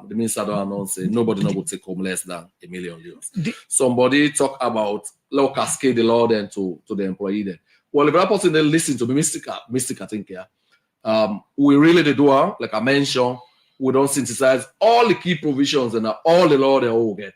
the minister don't announce say nobody not would take home less than €1 million. Somebody talk about law cascade the law then to the employee then. Well, if that person then listen to me, Mystic, I think, yeah. We really the do, like I mentioned, we don't synthesize all the key provisions and all the law they all get,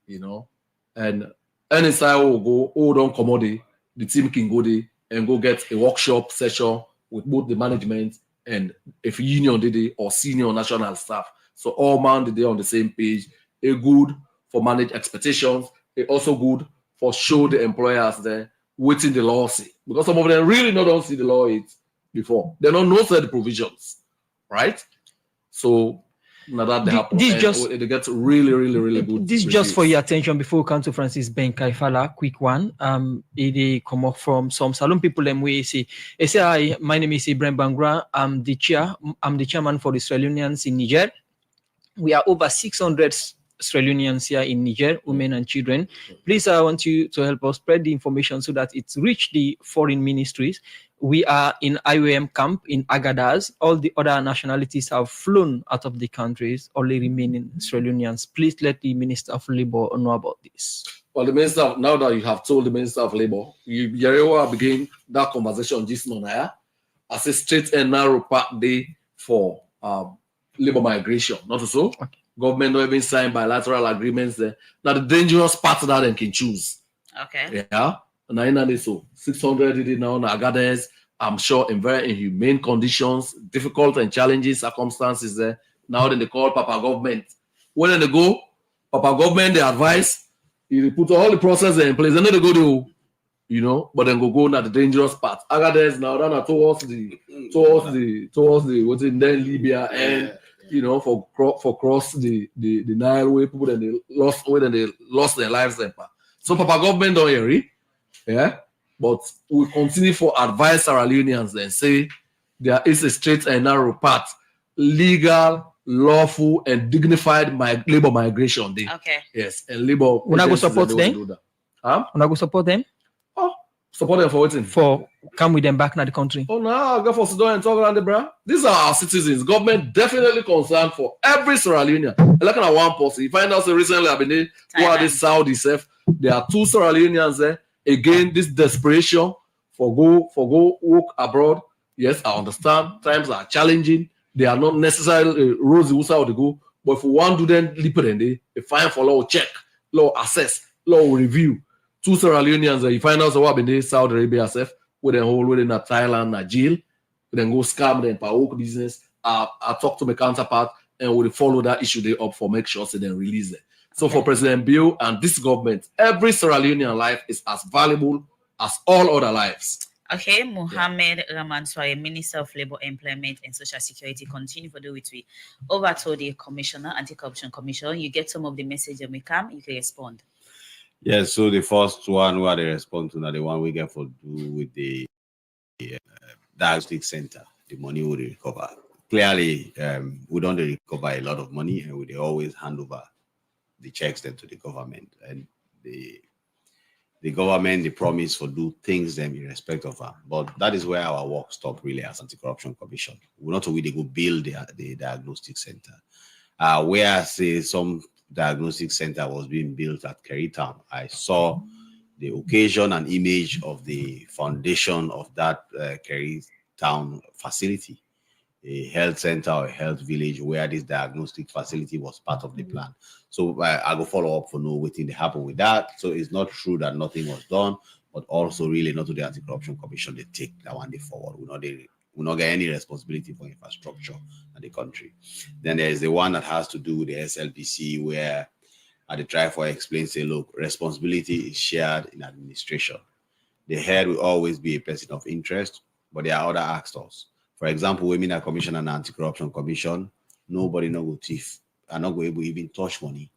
you know. And any side will go, don't commodity, the team can go there and go get a workshop session with both the management and if union did it or senior national staff. So all man did they on the same page. A good for manage expectations. It also good for show the employers there waiting the law see. Because some of them really don't see the law before. They don't know the provisions, right? So now that they happen, it gets really good. This just for your attention before we come to Francis Ben Kaifala, quick one. It come up from some salon people them we say, hi, my name is Ibrahim Bangra. I'm the chairman for the Australians in Niger. We are over 600 Australians here in Niger, women and children. Please, I want you to help us spread the information so that it's reached the foreign ministries. We are in IOM camp in Agadez. All the other nationalities have flown out of the countries, only remaining Australians. Please let the Minister of Labour know about this. Well, now that you have told the Minister of Labour, you begin that conversation this morning as a straight and narrow path day for labor migration, not so. Okay. Government not even sign bilateral agreements there. Now the dangerous part that they can choose. Okay. Yeah. And so 600 did it now in Agadez. I'm sure in very inhumane conditions, difficult and challenging circumstances there. Now then they call Papa government. When they go, Papa government they advise, you put all the process in place, and then they go to, you know, but then go now the dangerous part. Agadez now down towards the what's in then Libya and you know for cross the Nile way people then they lost their lives there. So Papa government don't hear it. Yeah, but we continue for advice our unions then say there is a straight and narrow path, legal, lawful, and dignified labor migration day. Okay. Yes, and labor. We're not going to support them. We're not going to support them. Oh, support them for what? For come with them back in the country. Oh no, I'll go for sit down and talk around the bra. These are our citizens. Government definitely concerned for every Sierra Leonean. Like at one person, you find out so recently I've been who are the Saudi self. There are 2 Sierra Leoneans there. Again, this desperation for go work abroad. Yes, I understand. Times are challenging. They are not necessarily rosy who's out to go. But if we want to do them, they fine for law check, law assess, law review. 2 Sierra Leoneans, you find out what in Saudi Arabia self, with them whole within Thailand, jail, then go scam them for business. I talk to my counterpart and we'll follow that issue they up for make sure so then release it. So for President Bill and this government, every Sierra Leonean life is as valuable as all other lives. Okay, Mohammed Rahman Sware, Minister of Labour, Employment and Social Security, continue for the which we over to the Commissioner, Anti-Corruption Commission. You get some of the message that may come, you can respond. Yes, so the first one where they respond to now the one we get for do with the diagnostic center, the money will recover. Clearly, we don't recover a lot of money and we always hand over the checks then to the government. And the government, the promise for do things them in respect of her. But that is where our work stopped really as Anti-Corruption Commission. We're not really go build the diagnostic center. Where say some diagnostic center was being built at Kerry Town, I saw the occasion and image of the foundation of that Kerry Town facility, a health center or a health village where this diagnostic facility was part of the plan. So I go follow up for know what thing happen with that. So it's not true that nothing was done, but also really not to the Anti-Corruption Commission, they take that one day forward. We not get any responsibility for infrastructure in the country. Then there's the one that has to do with the SLPC where the driver explains, say, look, responsibility is shared in administration. The head will always be a person of interest, but there are other actors. For example, Women are Commission and Anti-Corruption Commission, nobody no go thief and not go able to even touch money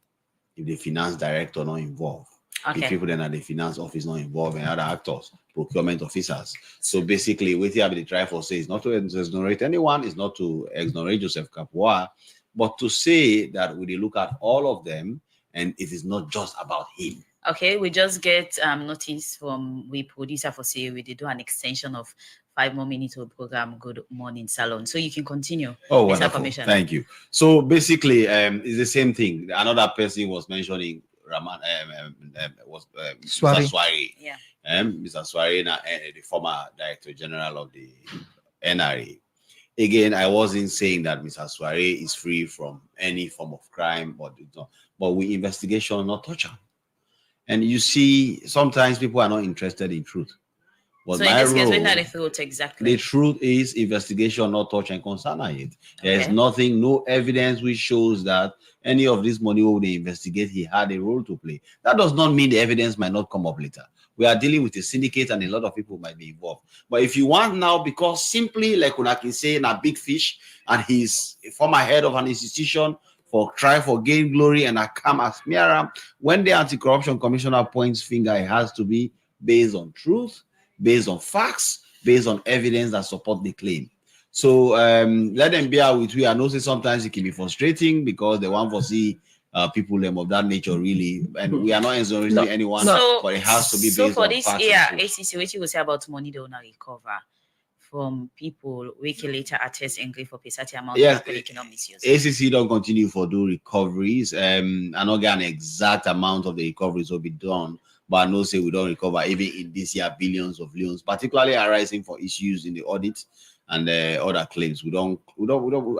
if the finance director not involved. Okay. The people then at the finance office not involved and other actors, procurement officers. So basically, what you have the try for say is not to exonerate anyone, is not to exonerate Joseph Kapua, but to say that we look at all of them and it is not just about him. Okay, we just get notice from we producer for say we did do an extension of 5 more minutes of program Good Morning Salon. So you can continue. Oh, Mr. wonderful. Commissioner. Thank you. So basically, it's the same thing. Another person was mentioning Raman Swari. Mr. Swari. Yeah. Mr. Swari, the former Director General of the NRA. Again, I wasn't saying that Mr. Swari is free from any form of crime, but with investigation, not torture. And you see, sometimes people are not interested in truth. But so in this case, when are the truth exactly? The truth is investigation, not torture and concern it. There is Okay. nothing, no evidence which shows that any of this money when they investigate, he had a role to play. That does not mean the evidence might not come up later. We are dealing with a syndicate and a lot of people might be involved. But if you want now, because simply like Unaki say, a big fish and he's a former head of an institution for try for gain glory and a come as Miara, when the anti-corruption commissioner points finger, it has to be based on truth, based on facts, based on evidence that support the claim. So let them bear with you. I know sometimes it can be frustrating because they want to see people of that nature really, and we are not exonerating anyone, but it has to be based on facts. So for this year, ACC, what you will say about money they will not recover from people we can later attest angry for pesati amount of economic misuse. ACC don't continue for do recoveries. I not get an exact amount of the recoveries will be done, but I know say we don't recover even in this year billions of loans, particularly arising for issues in the audit and other claims. We don't.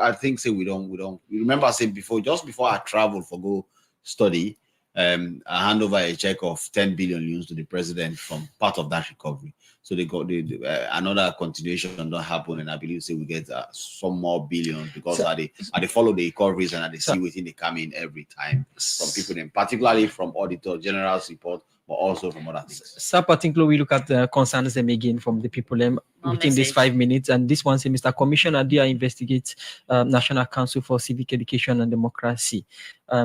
I think say we don't. You remember I said before, just before I traveled for go study, I hand over a check of 10 billion loans to the president from part of that recovery. So they got another continuation don't happen, and I believe say we get some more billions because they follow the recoveries and they see within they come in every time from people, and particularly from auditor general's report, but also from other things. So particularly we look at the concerns them again from the people within these 5 minutes, and this one say, Mr. Commissioner, they investigate National Council for Civic Education and Democracy.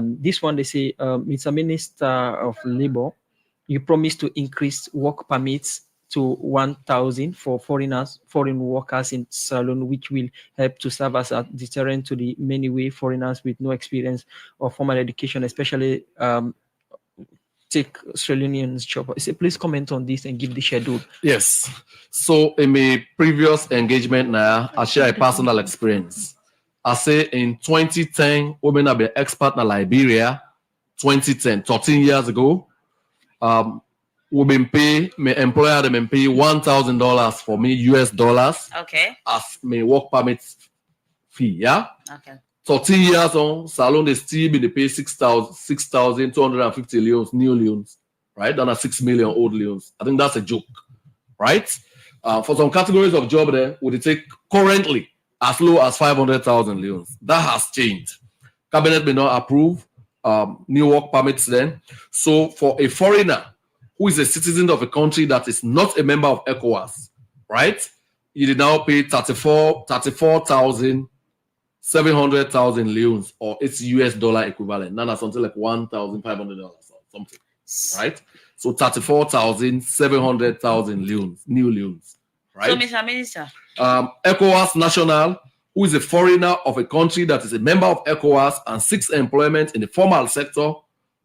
This one they say, Mr. Minister of Labor, you promised to increase work permits to 1,000 for foreign workers in Salon, which will help to serve as a deterrent to the many way foreigners with no experience or formal education, especially take Australians job. I say, please comment on this and give the schedule. Yes. So in my previous engagement now, I share a personal experience. I say in 2010, women have been expert in Liberia. 2010, 13 years ago. We've been pay my employer them pay $1,000 for me US dollars. Okay. As my work permit fee. Yeah. Okay. 13 years on, Salon they still be they pay 6,250 loans, new loans, right? Than a 6 million old loans. I think that's a joke, right? For some categories of job there, would it take currently as low as 500,000 loans? That has changed. Cabinet may not approve new work permits then. So for a foreigner who is a citizen of a country that is not a member of ECOWAS, right? You did now pay 34,700,000 loans, or it's US dollar equivalent. Now that's something like $1,500 or something, right? So 34,700,000 loans, new loans, right? So, Mr. Minister, ECOWAS national who is a foreigner of a country that is a member of ECOWAS and seeks employment in the formal sector,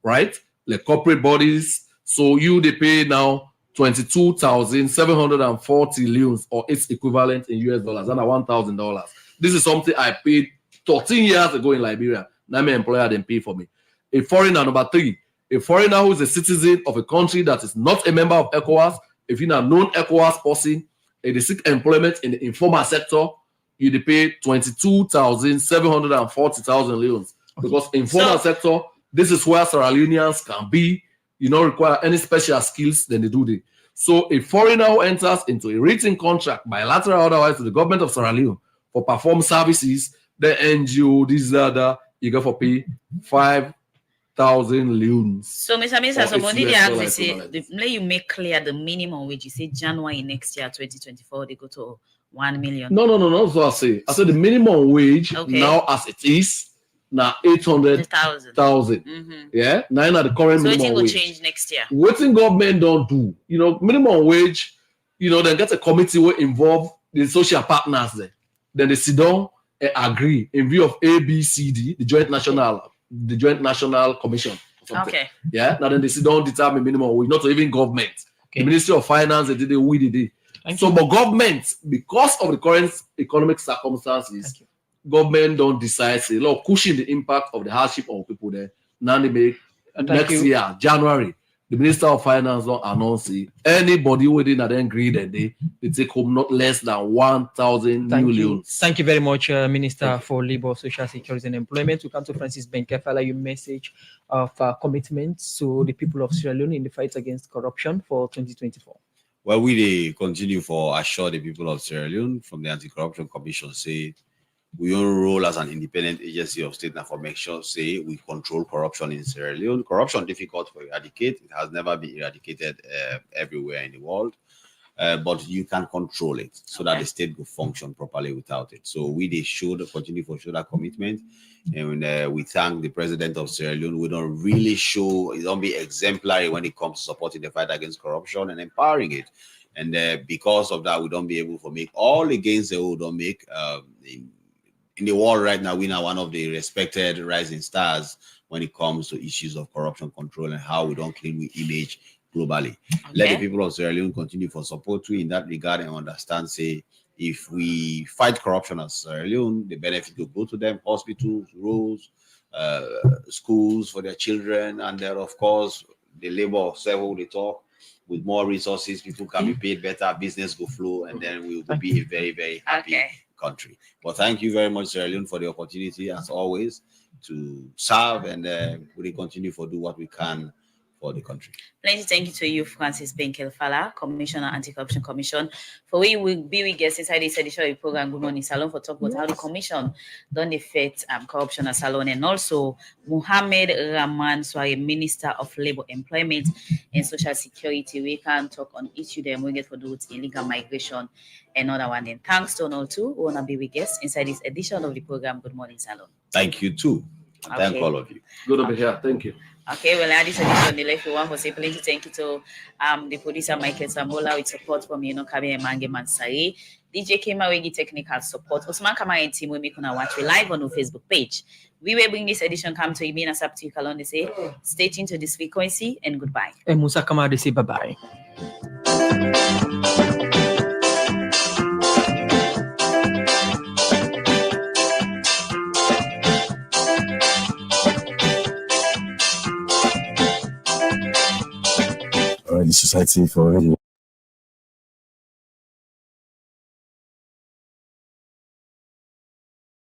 right? Like corporate bodies. So they pay now 22,740 loans, or its equivalent in US dollars, and $1,000. This is something I paid 13 years ago in Liberia. Now my employer didn't pay for me. A foreigner, number 3, a foreigner who is a citizen of a country that is not a member of ECOWAS, if you're a known ECOWAS person, and they seek employment in the informal sector, you pay 22,740,000 loans. Because informal sector, this is where Sierra Leoneans can be. You don't require any special skills than they do there. So a foreigner who enters into a written contract, bilateral or otherwise, to the government of Sierra Leone for perform services, the NGO, this, that, you go for pay 5,000 loans. So, Mr. Minister, somebody they actually say, let you make clear the minimum wage. You say January next year, 2024, they go to 1 million. No. That's what I say. I said the minimum wage now as it is, now 800,000. Yeah, now the current so minimum will wage. Change next year. What in government don't do? Minimum wage. Then get a committee will involve the social partners there. Then they sit down and agree in view of ABCD, the Joint National Commission. Okay. Yeah. Now then they sit down determine minimum wage, not even government. Okay. The Ministry of Finance they did it. But government, because of the current economic circumstances, government don't decide, say, look, cushion the impact of the hardship on people there. Now they make next year, January, the Minister of Finance don't announce it. Anybody within that then agree that they take home not less than 1,000 new loans. Thank you very much, Minister for Labour, Social Security and Employment. We come to Francis Benkefala, your message of commitment to the people of Sierra Leone in the fight against corruption for 2024. Well, we continue for assure the people of Sierra Leone from the Anti-Corruption Commission, say we own role as an independent agency of state information, say we control corruption in Sierra Leone. Corruption difficult to eradicate. It has never been eradicated everywhere in the world. But you can control it so that the state will function properly without it. So we continue to show that commitment. And we thank the president of Sierra Leone. We don't really be exemplary when it comes to supporting the fight against corruption and empowering it. And because of that, we don't be able to make all the gains that we don't make. In the world right now, we are one of the respected rising stars when it comes to issues of corruption control and how we don't clean with image globally. Let the people of Sierra Leone continue for support too in that regard and understand, say, if we fight corruption as Sierra Leone, the benefit will go to them, hospitals, roads, schools for their children, and then, of course, the labor several they talk. With more resources, people can be paid better, business will flow, and then we will be a very, very happy country. But thank you very much, Sierra Leone, for the opportunity, as always, to serve, and we will continue to do what we can for the country. Plenty thank you to you, Francis Benkefala, Commissioner, Anti-Corruption Commission. For we will be with guests inside this edition of the program, Good Morning Salon, for talk about how the Commission don't affect corruption at Salon, and also Mohammed Rahman Swari, Minister of Labour, Employment and Social Security. We can talk on issue them we get for do with illegal migration and other one. And thanks to all too who wanna be with guests inside this edition of the program, Good Morning Salon. Thank you too. Thank all of you. Good to be here. Thank you. Okay, well, at this edition, the left one for say plenty thank you to the producer Michael Sambola with support from Kabi and Mange Mansari, DJ Kema Wegi technical support, Osman Kama and team we make on watch we live on our Facebook page. We will bring this edition come to Ibina Sapti Kalon. They say stay tuned to this frequency and goodbye. And Musa Kama they say bye bye. The Society for Radio.